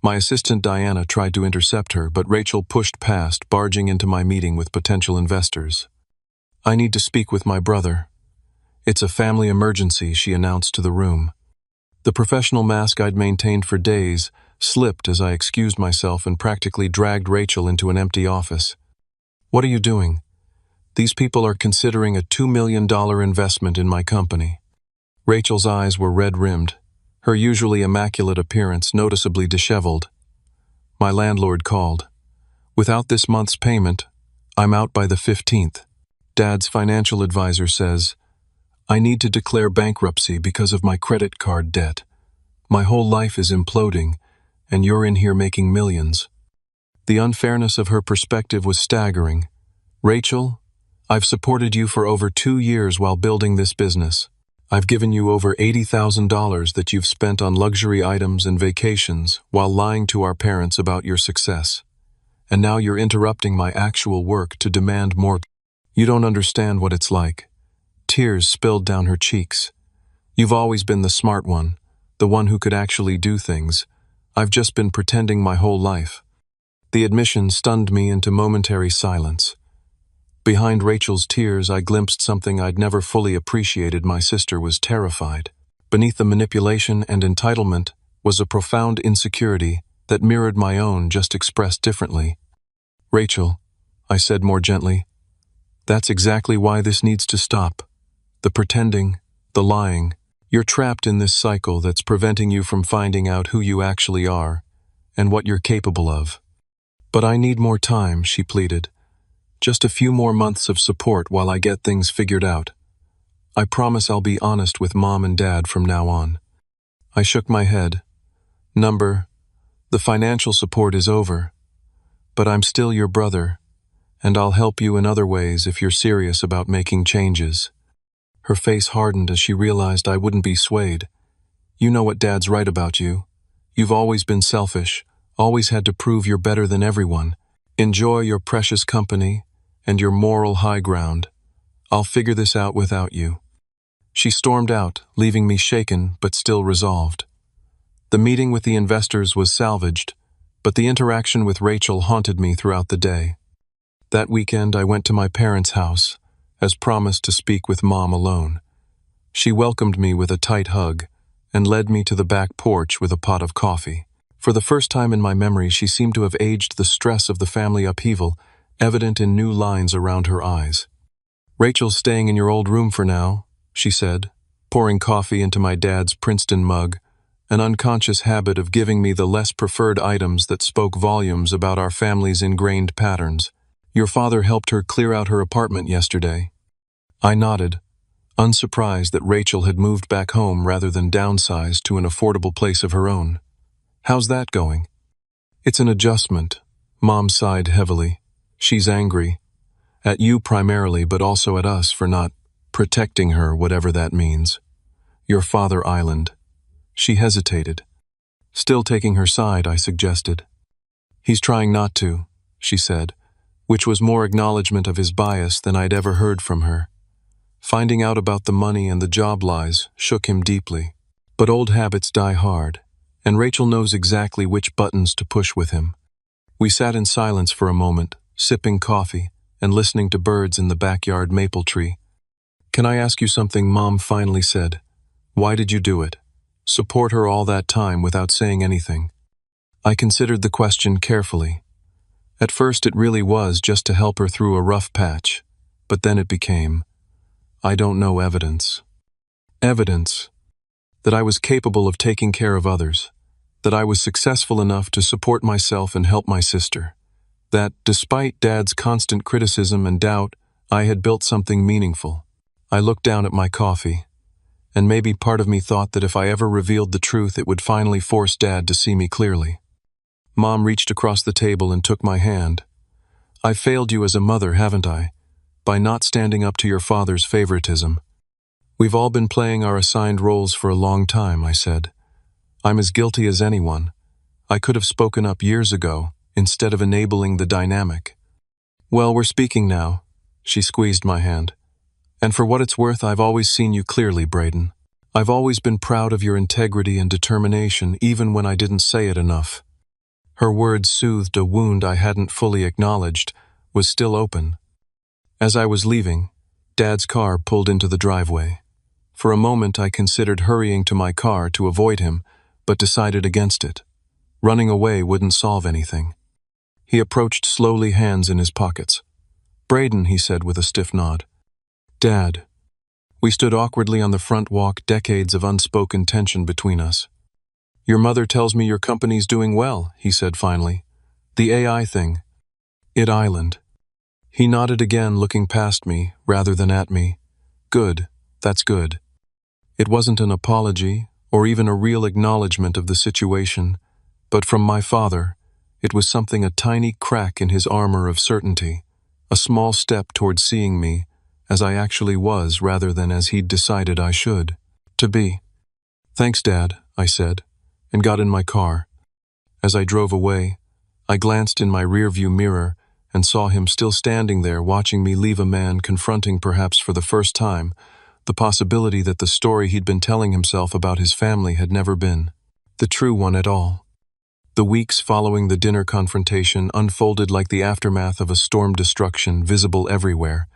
My assistant Diana tried to intercept her, but Rachel pushed past, barging into my meeting with potential investors. "I need to speak with my brother. It's a family emergency," she announced to the room. The professional mask I'd maintained for days slipped as I excused myself and practically dragged Rachel into an empty office. "What are you doing?" "These people are considering a $2 million investment in my company." Rachel's eyes were red-rimmed, her usually immaculate appearance noticeably disheveled. "My landlord called. Without this month's payment, I'm out by the 15th. Dad's financial advisor says, I need to declare bankruptcy because of my credit card debt. My whole life is imploding, and you're in here making millions." The unfairness of her perspective was staggering. "Rachel, I've supported you for over 2 years while building this business. I've given you over $80,000 that you've spent on luxury items and vacations while lying to our parents about your success. And now you're interrupting my actual work to demand more. You don't understand what it's like." Tears spilled down her cheeks. "You've always been the smart one, the one who could actually do things. I've just been pretending my whole life." The admission stunned me into momentary silence. Behind Rachel's tears, I glimpsed something I'd never fully appreciated. My sister was terrified. Beneath the manipulation and entitlement was a profound insecurity that mirrored my own, just expressed differently. "Rachel," I said more gently, "that's exactly why this needs to stop. The pretending, the lying. You're trapped in this cycle that's preventing you from finding out who you actually are and what you're capable of." "But I need more time," she pleaded. "Just a few more months of support while I get things figured out. I promise I'll be honest with Mom and Dad from now on." I shook my head. The financial support is over, but I'm still your brother, and I'll help you in other ways if you're serious about making changes." Her face hardened as she realized I wouldn't be swayed. "You know what Dad's right about you. You've always been selfish, always had to prove you're better than everyone. Enjoy your precious company and your moral high ground. I'll figure this out without you." She stormed out, leaving me shaken but still resolved. The meeting with the investors was salvaged, but the interaction with Rachel haunted me throughout the day. That weekend, I went to my parents' house, as promised, to speak with Mom alone. She welcomed me with a tight hug and led me to the back porch with a pot of coffee. For the first time in my memory, she seemed to have aged, the stress of the family upheaval evident in new lines around her eyes. "Rachel's staying in your old room for now," she said, pouring coffee into my dad's Princeton mug, an unconscious habit of giving me the less preferred items that spoke volumes about our family's ingrained patterns. "Your father helped her clear out her apartment yesterday." I nodded, unsurprised that Rachel had moved back home rather than downsized to an affordable place of her own. "How's that going?" "It's an adjustment." Mom sighed heavily. "She's angry. At you primarily, but also at us for not protecting her, whatever that means. Your father Island. She hesitated. Still taking her side, I suggested. He's trying not to, she said, which was more acknowledgement of his bias than I'd ever heard from her. Finding out about the money and the job lies shook him deeply. But old habits die hard, and Rachel knows exactly which buttons to push with him. We sat in silence for a moment, sipping coffee and listening to birds in the backyard maple tree. Can I ask you something? Mom finally said. Why did you do it? Support her all that time without saying anything. I considered the question carefully. At first it really was just to help her through a rough patch, but then it became, I don't know, evidence. Evidence that I was capable of taking care of others, that I was successful enough to support myself and help my sister, that, despite Dad's constant criticism and doubt, I had built something meaningful. I looked down at my coffee, and maybe part of me thought that if I ever revealed the truth, it would finally force Dad to see me clearly. Mom reached across the table and took my hand. I've failed you as a mother, haven't I? By not standing up to your father's favoritism. We've all been playing our assigned roles for a long time, I said. I'm as guilty as anyone. I could have spoken up years ago, instead of enabling the dynamic. Well, we're speaking now. She squeezed my hand. And for what it's worth, I've always seen you clearly, Braden. I've always been proud of your integrity and determination, even when I didn't say it enough. Her words soothed a wound I hadn't fully acknowledged, was still open. As I was leaving, Dad's car pulled into the driveway. For a moment I considered hurrying to my car to avoid him, but decided against it. Running away wouldn't solve anything. He approached slowly, hands in his pockets. Braden, he said with a stiff nod. Dad. We stood awkwardly on the front walk, decades of unspoken tension between us. Your mother tells me your company's doing well, he said finally. The AI thing. It Island. He nodded again, looking past me rather than at me. Good, that's good. It wasn't an apology or even a real acknowledgement of the situation, but from my father, it was something, a tiny crack in his armor of certainty, a small step toward seeing me as I actually was rather than as he'd decided I should, to be. Thanks, Dad, I said, and got in my car. As I drove away, I glanced in my rearview mirror and saw him still standing there watching me leave, a man confronting, perhaps for the first time, the possibility that the story he'd been telling himself about his family had never been the true one at all. The weeks following the dinner confrontation unfolded like the aftermath of a storm, destruction visible everywhere,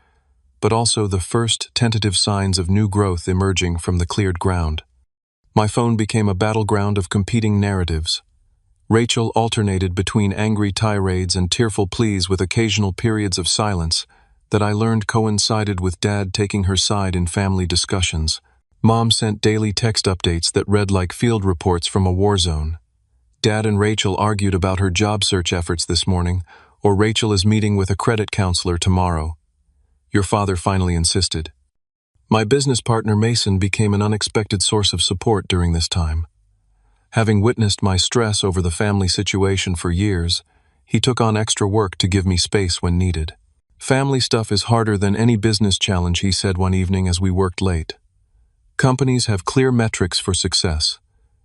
but also the first tentative signs of new growth emerging from the cleared ground. My phone became a battleground of competing narratives. Rachel alternated between angry tirades and tearful pleas, with occasional periods of silence that I learned coincided with Dad taking her side in family discussions. Mom sent daily text updates that read like field reports from a war zone. Dad and Rachel argued about her job search efforts this morning, or Rachel is meeting with a credit counselor tomorrow. Your father finally insisted. My business partner Mason became an unexpected source of support during this time. Having witnessed my stress over the family situation for years, he took on extra work to give me space when needed. Family stuff is harder than any business challenge, he said one evening as we worked late. Companies have clear metrics for success.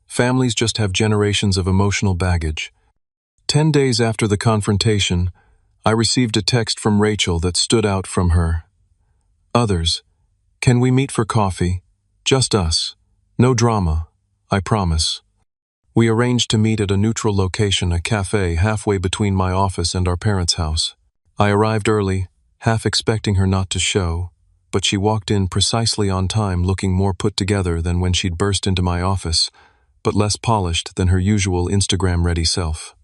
Families just have generations of emotional baggage. 10 days after the confrontation, I received a text from Rachel that stood out from her. Others. Can we meet for coffee? Just us. No drama, I promise. We arranged to meet at a neutral location, a cafe halfway between my office and our parents' house. I arrived early, half expecting her not to show, but she walked in precisely on time, looking more put together than when she'd burst into my office, but less polished than her usual Instagram-ready self.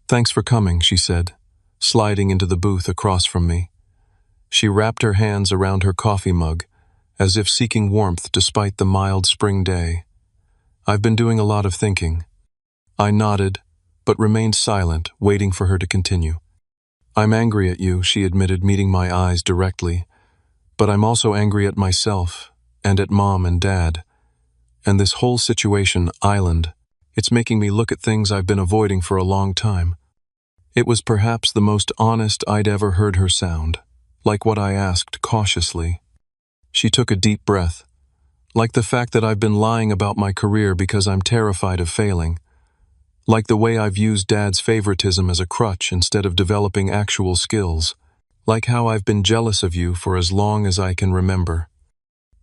Thanks for coming, she said, sliding into the booth across from me. She wrapped her hands around her coffee mug, as if seeking warmth despite the mild spring day. I've been doing a lot of thinking. I nodded, but remained silent, waiting for her to continue. I'm angry at you, she admitted, meeting my eyes directly, but I'm also angry at myself, and at Mom and Dad. And this whole situation, Island, it's making me look at things I've been avoiding for a long time. It was perhaps the most honest I'd ever heard her sound, like what I asked cautiously. She took a deep breath. Like the fact that I've been lying about my career because I'm terrified of failing. Like the way I've used Dad's favoritism as a crutch instead of developing actual skills. Like how I've been jealous of you for as long as I can remember.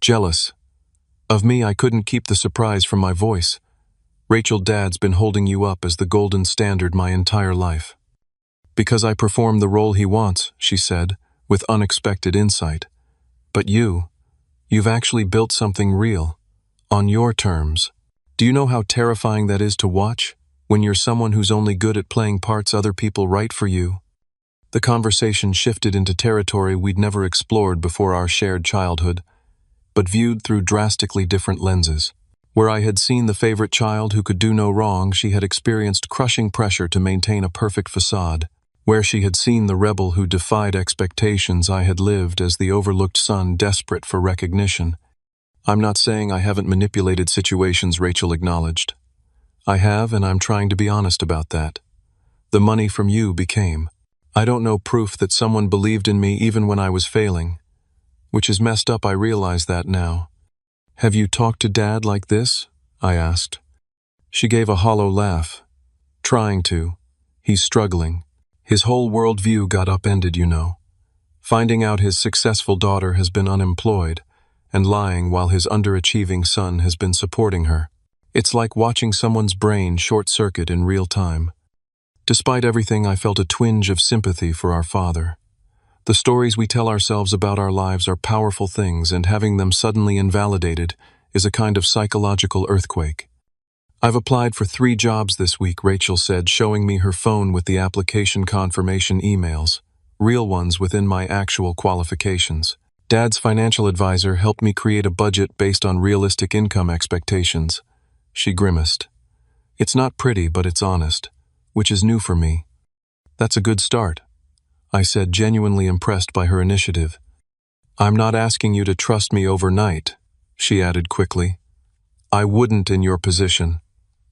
Jealous. Of me, I couldn't keep the surprise from my voice. Rachel, Dad's been holding you up as the golden standard my entire life. Because I perform the role he wants, she said, with unexpected insight. But you've actually built something real. On your terms. Do you know how terrifying that is to watch, when you're someone who's only good at playing parts other people write for you? The conversation shifted into territory we'd never explored before our shared childhood, but viewed through drastically different lenses. Where I had seen the favorite child who could do no wrong, she had experienced crushing pressure to maintain a perfect facade. Where she had seen the rebel who defied expectations, I had lived as the overlooked son desperate for recognition. I'm not saying I haven't manipulated situations, Rachel acknowledged. I have, and I'm trying to be honest about that. The money from you became. I don't know proof that someone believed in me even when I was failing. Which is messed up, I realize that now. Have you talked to Dad like this? I asked. She gave a hollow laugh. Trying to. He's struggling. His whole worldview got upended, you know. Finding out his successful daughter has been unemployed, and lying while his underachieving son has been supporting her. It's like watching someone's brain short-circuit in real time. Despite everything, I felt a twinge of sympathy for our father. The stories we tell ourselves about our lives are powerful things, and having them suddenly invalidated is a kind of psychological earthquake. I've applied for 3 jobs this week, Rachel said, showing me her phone with the application confirmation emails, real ones within my actual qualifications. Dad's financial advisor helped me create a budget based on realistic income expectations. She grimaced. It's not pretty, but it's honest, which is new for me. That's a good start, I said, genuinely impressed by her initiative. I'm not asking you to trust me overnight, she added quickly. I wouldn't in your position.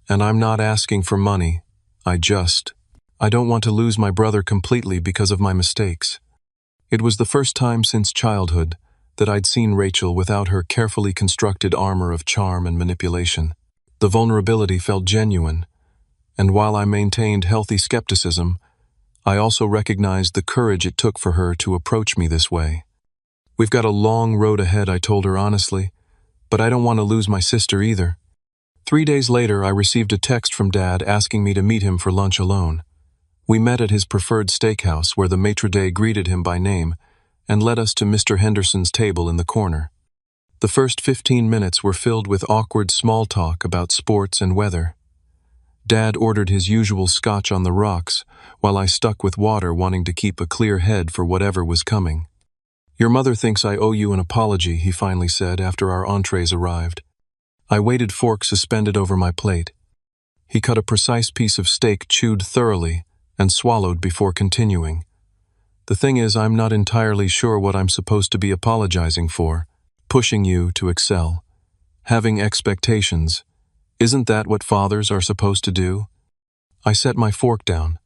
And I'm not asking for money. I don't want to lose my brother completely because of my mistakes. It was the first time since childhood that I'd seen Rachel without her carefully constructed armor of charm and manipulation. The vulnerability felt genuine, and while I maintained healthy skepticism, I also recognized the courage it took for her to approach me this way. We've got a long road ahead, I told her honestly, but I don't want to lose my sister either. 3 days later, I received a text from Dad asking me to meet him for lunch alone. We met at his preferred steakhouse where the maitre d' greeted him by name and led us to Mr. Henderson's table in the corner. The first 15 minutes were filled with awkward small talk about sports and weather. Dad ordered his usual scotch on the rocks, while I stuck with water, wanting to keep a clear head for whatever was coming. Your mother thinks I owe you an apology, he finally said after our entrees arrived. I waited, fork suspended over my plate. He cut a precise piece of steak, chewed thoroughly, and swallowed before continuing. The thing is, I'm not entirely sure what I'm supposed to be apologizing for. Pushing you to excel. Having expectations. Isn't that what fathers are supposed to do? I set my fork down.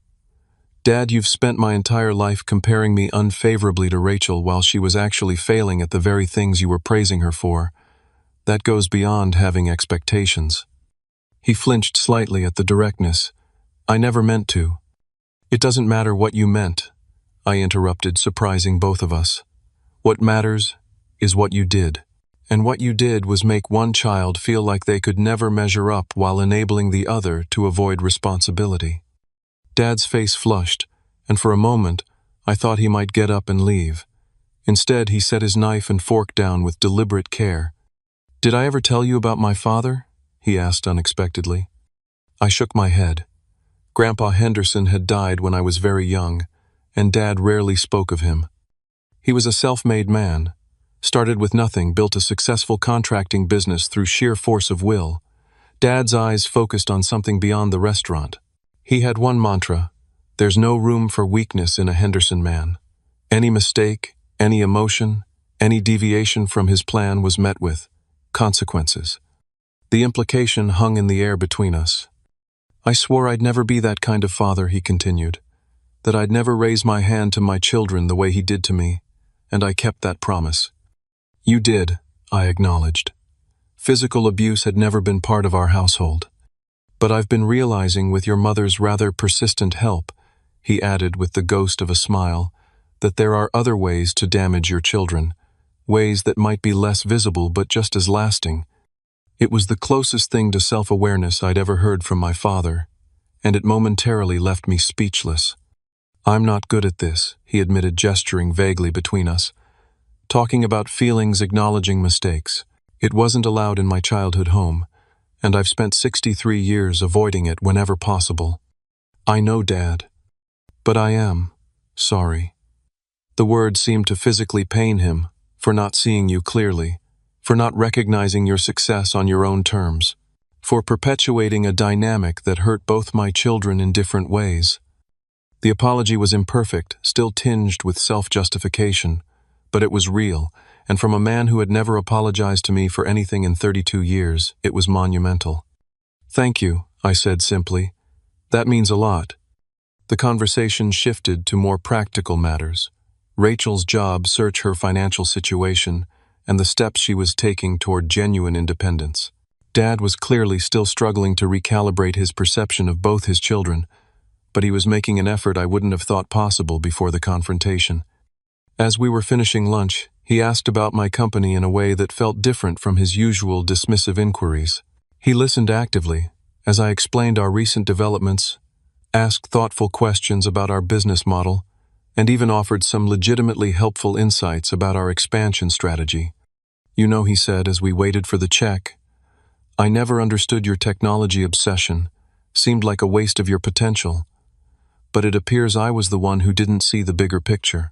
Dad, you've spent my entire life comparing me unfavorably to Rachel while she was actually failing at the very things you were praising her for. That goes beyond having expectations. He flinched slightly at the directness. I never meant to. It doesn't matter what you meant, I interrupted, surprising both of us. What matters is what you did. And what you did was make one child feel like they could never measure up while enabling the other to avoid responsibility. Dad's face flushed, and for a moment, I thought he might get up and leave. Instead, he set his knife and fork down with deliberate care. Did I ever tell you about my father? He asked unexpectedly. I shook my head. Grandpa Henderson had died when I was very young, and Dad rarely spoke of him. He was a self-made man. Started with nothing, built a successful contracting business through sheer force of will. Dad's eyes focused on something beyond the restaurant. He had one mantra: there's no room for weakness in a Henderson man. Any mistake, any emotion, any deviation from his plan was met with consequences. The implication hung in the air between us. I swore I'd never be that kind of father, he continued, that I'd never raise my hand to my children the way he did to me, and I kept that promise. You did, I acknowledged. Physical abuse had never been part of our household. But I've been realizing with your mother's rather persistent help, he added with the ghost of a smile, that there are other ways to damage your children, ways that might be less visible but just as lasting. It was the closest thing to self-awareness I'd ever heard from my father, and it momentarily left me speechless. I'm not good at this, he admitted, gesturing vaguely between us. Talking about feelings, acknowledging mistakes. It wasn't allowed in my childhood home, and I've spent 63 years avoiding it whenever possible. I know, Dad. But I am sorry. The word seemed to physically pain him, for not seeing you clearly, for not recognizing your success on your own terms, for perpetuating a dynamic that hurt both my children in different ways. The apology was imperfect, still tinged with self-justification, but it was real, and from a man who had never apologized to me for anything in 32 years, it was monumental. Thank you, I said simply. That means a lot. The conversation shifted to more practical matters. Rachel's job search, her financial situation, and the steps she was taking toward genuine independence. Dad was clearly still struggling to recalibrate his perception of both his children, but he was making an effort I wouldn't have thought possible before the confrontation. As we were finishing lunch, he asked about my company in a way that felt different from his usual dismissive inquiries. He listened actively, as I explained our recent developments, asked thoughtful questions about our business model, and even offered some legitimately helpful insights about our expansion strategy. You know, he said as we waited for the check, I never understood your technology obsession, seemed like a waste of your potential, but it appears I was the one who didn't see the bigger picture.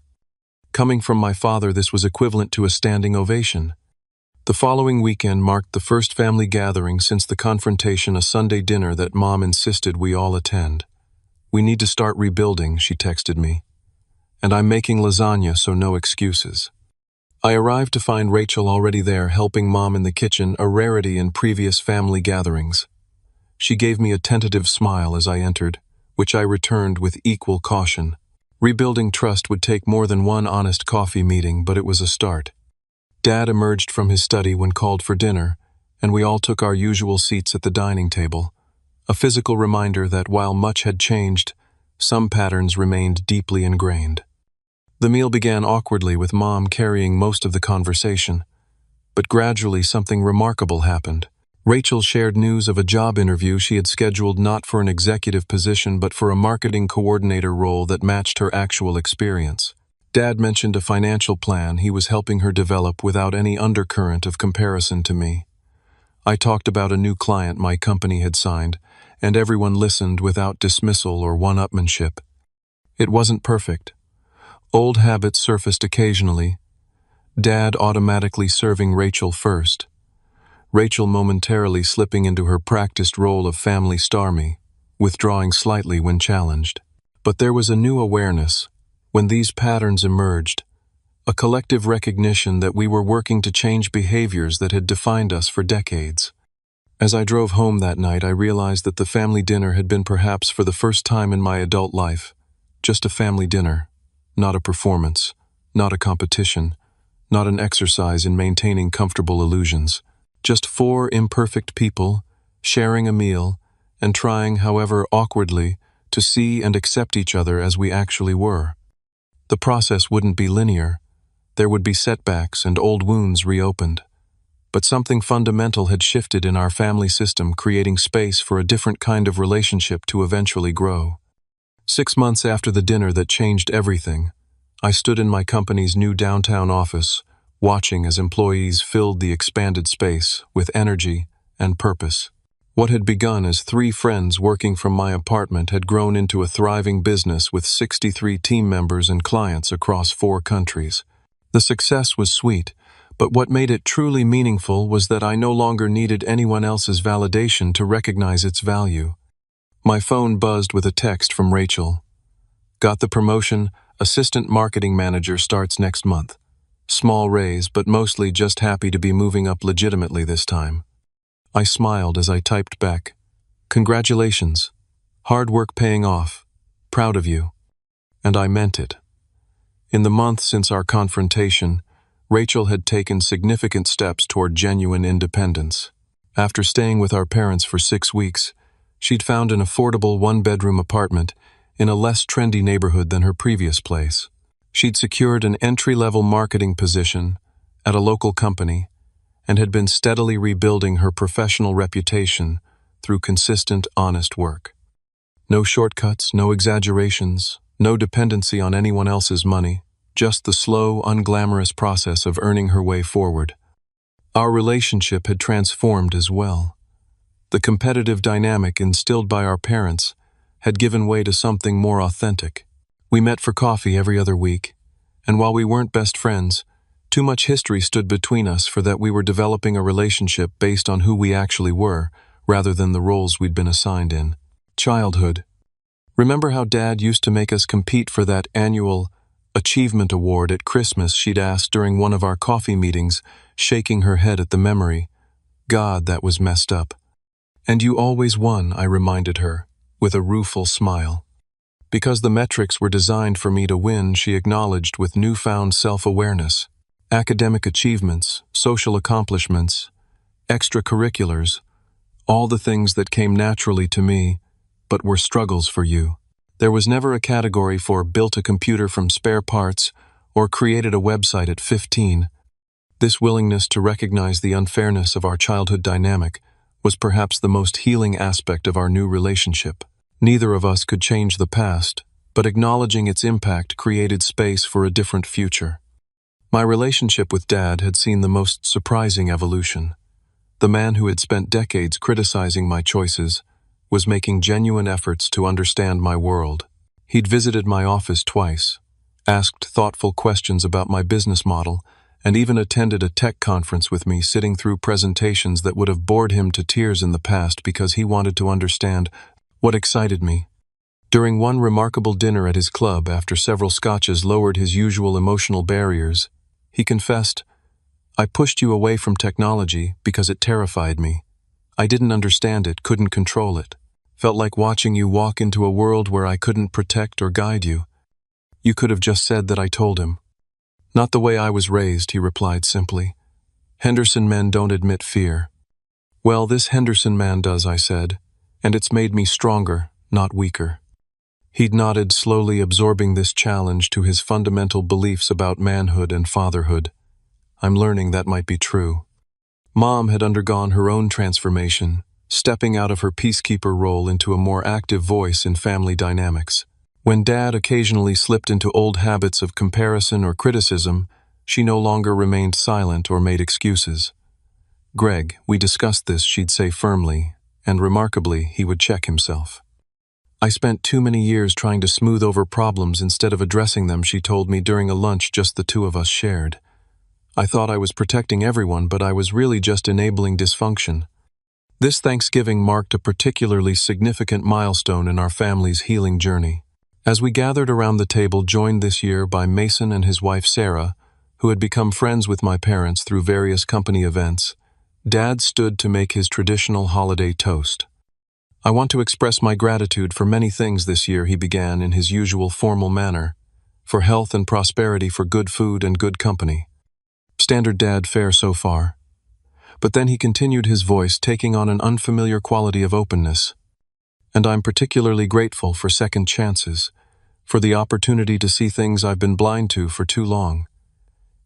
Coming from my father, this was equivalent to a standing ovation. The following weekend marked the first family gathering since the confrontation, a Sunday dinner that Mom insisted we all attend. We need to start rebuilding, she texted me. And I'm making lasagna, so no excuses. I arrived to find Rachel already there helping Mom in the kitchen, a rarity in previous family gatherings. She gave me a tentative smile as I entered, which I returned with equal caution. Rebuilding trust would take more than one honest coffee meeting, but it was a start. Dad emerged from his study when called for dinner, and we all took our usual seats at the dining table, a physical reminder that while much had changed, some patterns remained deeply ingrained. The meal began awkwardly with Mom carrying most of the conversation, but gradually something remarkable happened. Rachel shared news of a job interview she had scheduled not for an executive position but for a marketing coordinator role that matched her actual experience. Dad mentioned a financial plan he was helping her develop without any undercurrent of comparison to me. I talked about a new client my company had signed, and everyone listened without dismissal or one-upmanship. It wasn't perfect. Old habits surfaced occasionally, Dad automatically serving Rachel first, Rachel momentarily slipping into her practiced role of family starmy, withdrawing slightly when challenged. But there was a new awareness, when these patterns emerged, a collective recognition that we were working to change behaviors that had defined us for decades. As I drove home that night, I realized that the family dinner had been perhaps for the first time in my adult life, just a family dinner, not a performance, not a competition, not an exercise in maintaining comfortable illusions. Just four imperfect people, sharing a meal, and trying, however awkwardly, to see and accept each other as we actually were. The process wouldn't be linear. There would be setbacks and old wounds reopened. But something fundamental had shifted in our family system, creating space for a different kind of relationship to eventually grow. 6 months after the dinner that changed everything, I stood in my company's new downtown office, watching as employees filled the expanded space with energy and purpose. What had begun as 3 friends working from my apartment had grown into a thriving business with 63 team members and clients across 4 countries. The success was sweet, but what made it truly meaningful was that I no longer needed anyone else's validation to recognize its value. My phone buzzed with a text from Rachel. Got the promotion, assistant marketing manager starts next month. Small raise, but mostly just happy to be moving up legitimately this time. I smiled as I typed back, "Congratulations. Hard work paying off. Proud of you." And I meant it. In the month since our confrontation, Rachel had taken significant steps toward genuine independence. After staying with our parents for 6 weeks, she'd found an affordable one-bedroom apartment in a less trendy neighborhood than her previous place. She'd secured an entry-level marketing position at a local company and had been steadily rebuilding her professional reputation through consistent, honest work. No shortcuts, no exaggerations, no dependency on anyone else's money, just the slow, unglamorous process of earning her way forward. Our relationship had transformed as well. The competitive dynamic instilled by our parents had given way to something more authentic. We met for coffee every other week, and while we weren't best friends, too much history stood between us for that we were developing a relationship based on who we actually were, rather than the roles we'd been assigned in. Childhood. Remember how Dad used to make us compete for that annual achievement award at Christmas? She'd asked during one of our coffee meetings, shaking her head at the memory. God, that was messed up. And you always won, I reminded her, with a rueful smile. Because the metrics were designed for me to win, she acknowledged with newfound self-awareness. Academic achievements, social accomplishments, extracurriculars, all the things that came naturally to me, but were struggles for you. There was never a category for built a computer from spare parts or created a website at 15. This willingness to recognize the unfairness of our childhood dynamic was perhaps the most healing aspect of our new relationship. Neither of us could change the past, but acknowledging its impact created space for a different future. My relationship with Dad had seen the most surprising evolution. The man who had spent decades criticizing my choices was making genuine efforts to understand my world. He'd visited my office twice, asked thoughtful questions about my business model, and even attended a tech conference with me, sitting through presentations that would have bored him to tears in the past because he wanted to understand what excited me. During one remarkable dinner at his club, after several scotches lowered his usual emotional barriers, he confessed, "I pushed you away from technology because it terrified me. I didn't understand it, couldn't control it. Felt like watching you walk into a world where I couldn't protect or guide you. You could have just said that." I told him. "Not the way I was raised," he replied simply. "Henderson men don't admit fear." "Well, this Henderson man does," I said, "and it's made me stronger, not weaker." He'd nodded, slowly absorbing this challenge to his fundamental beliefs about manhood and fatherhood. I'm learning that might be true. Mom had undergone her own transformation, stepping out of her peacekeeper role into a more active voice in family dynamics. When Dad occasionally slipped into old habits of comparison or criticism, she no longer remained silent or made excuses. "Greg, we discussed this," she'd say firmly, and remarkably, he would check himself. "I spent too many years trying to smooth over problems instead of addressing them," she told me during a lunch just the two of us shared. "I thought I was protecting everyone, but I was really just enabling dysfunction." This Thanksgiving marked a particularly significant milestone in our family's healing journey. As we gathered around the table, joined this year by Mason and his wife Sarah, who had become friends with my parents through various company events, Dad stood to make his traditional holiday toast. "I want to express my gratitude for many things this year," he began in his usual formal manner. "For health and prosperity, for good food and good company." Standard Dad fare so far. But then he continued, his voice taking on an unfamiliar quality of openness. "And I'm particularly grateful for second chances, for the opportunity to see things I've been blind to for too long."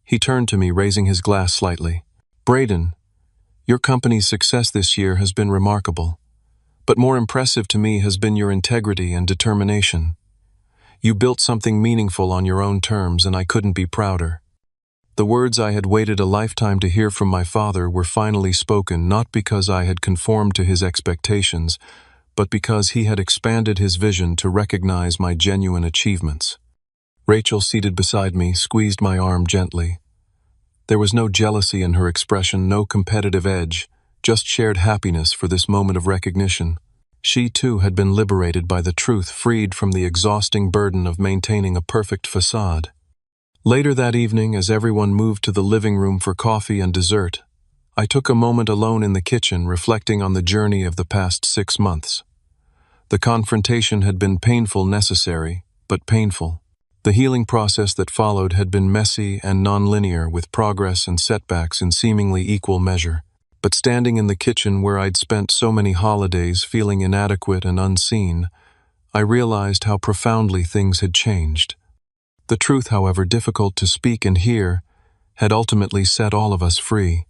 He turned to me, raising his glass slightly. "Braden, your company's success this year has been remarkable. But more impressive to me has been your integrity and determination. You built something meaningful on your own terms, and I couldn't be prouder." The words I had waited a lifetime to hear from my father were finally spoken, not because I had conformed to his expectations, but because he had expanded his vision to recognize my genuine achievements. Rachel, seated beside me, squeezed my arm gently. There was no jealousy in her expression, no competitive edge, just shared happiness for this moment of recognition. She, too, had been liberated by the truth, freed from the exhausting burden of maintaining a perfect facade. Later that evening, as everyone moved to the living room for coffee and dessert, I took a moment alone in the kitchen, reflecting on the journey of the past 6 months. The confrontation had been painful, necessary, but painful. The healing process that followed had been messy and nonlinear, with progress and setbacks in seemingly equal measure. But standing in the kitchen where I'd spent so many holidays feeling inadequate and unseen, I realized how profoundly things had changed. The truth, however difficult to speak and hear, had ultimately set all of us free.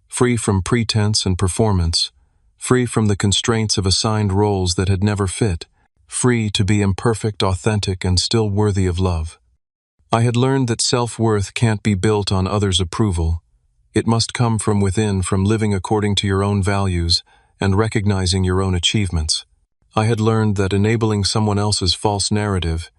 Free from pretense and performance, free from the constraints of assigned roles that had never fit, free to be imperfect, authentic, and still worthy of love. I had learned that self-worth can't be built on others' approval. It must come from within, from living according to your own values and recognizing your own achievements. I had learned that enabling someone else's false narrative,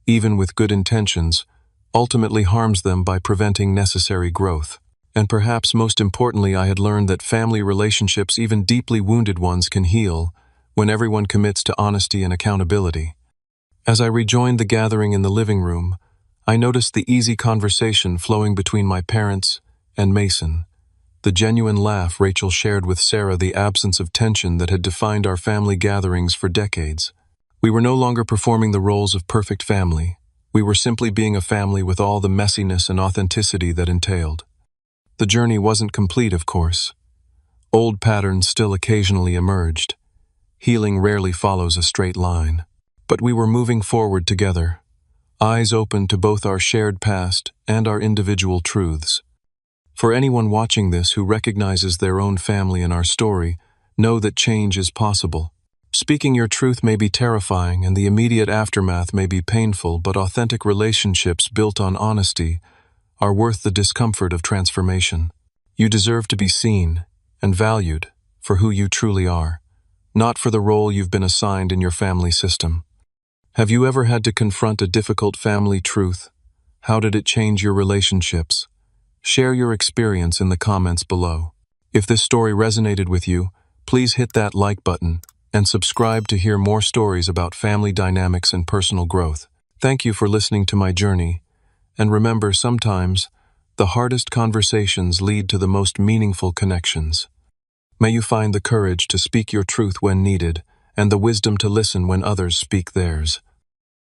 even with good intentions, ultimately harms them by preventing necessary growth. And perhaps most importantly, I had learned that family relationships, even deeply wounded ones, can heal when everyone commits to honesty and accountability. As I rejoined the gathering in the living room, I noticed the easy conversation flowing between my parents and Mason, the genuine laugh Rachel shared with Sarah, the absence of tension that had defined our family gatherings for decades. We were no longer performing the roles of perfect family. We were simply being a family with all the messiness and authenticity that entailed. The journey wasn't complete, of course. Old patterns still occasionally emerged. Healing rarely follows a straight line. But we were moving forward together, eyes open to both our shared past and our individual truths. For anyone watching this who recognizes their own family in our story, know that change is possible. Speaking your truth may be terrifying and the immediate aftermath may be painful, but authentic relationships built on honesty are worth the discomfort of transformation. You deserve to be seen and valued for who you truly are, not for the role you've been assigned in your family system. Have you ever had to confront a difficult family truth? How did it change your relationships? Share your experience in the comments below. If this story resonated with you, please hit that like button and subscribe to hear more stories about family dynamics and personal growth. Thank you for listening to my journey. And remember, sometimes the hardest conversations lead to the most meaningful connections. May you find the courage to speak your truth when needed, and the wisdom to listen when others speak theirs.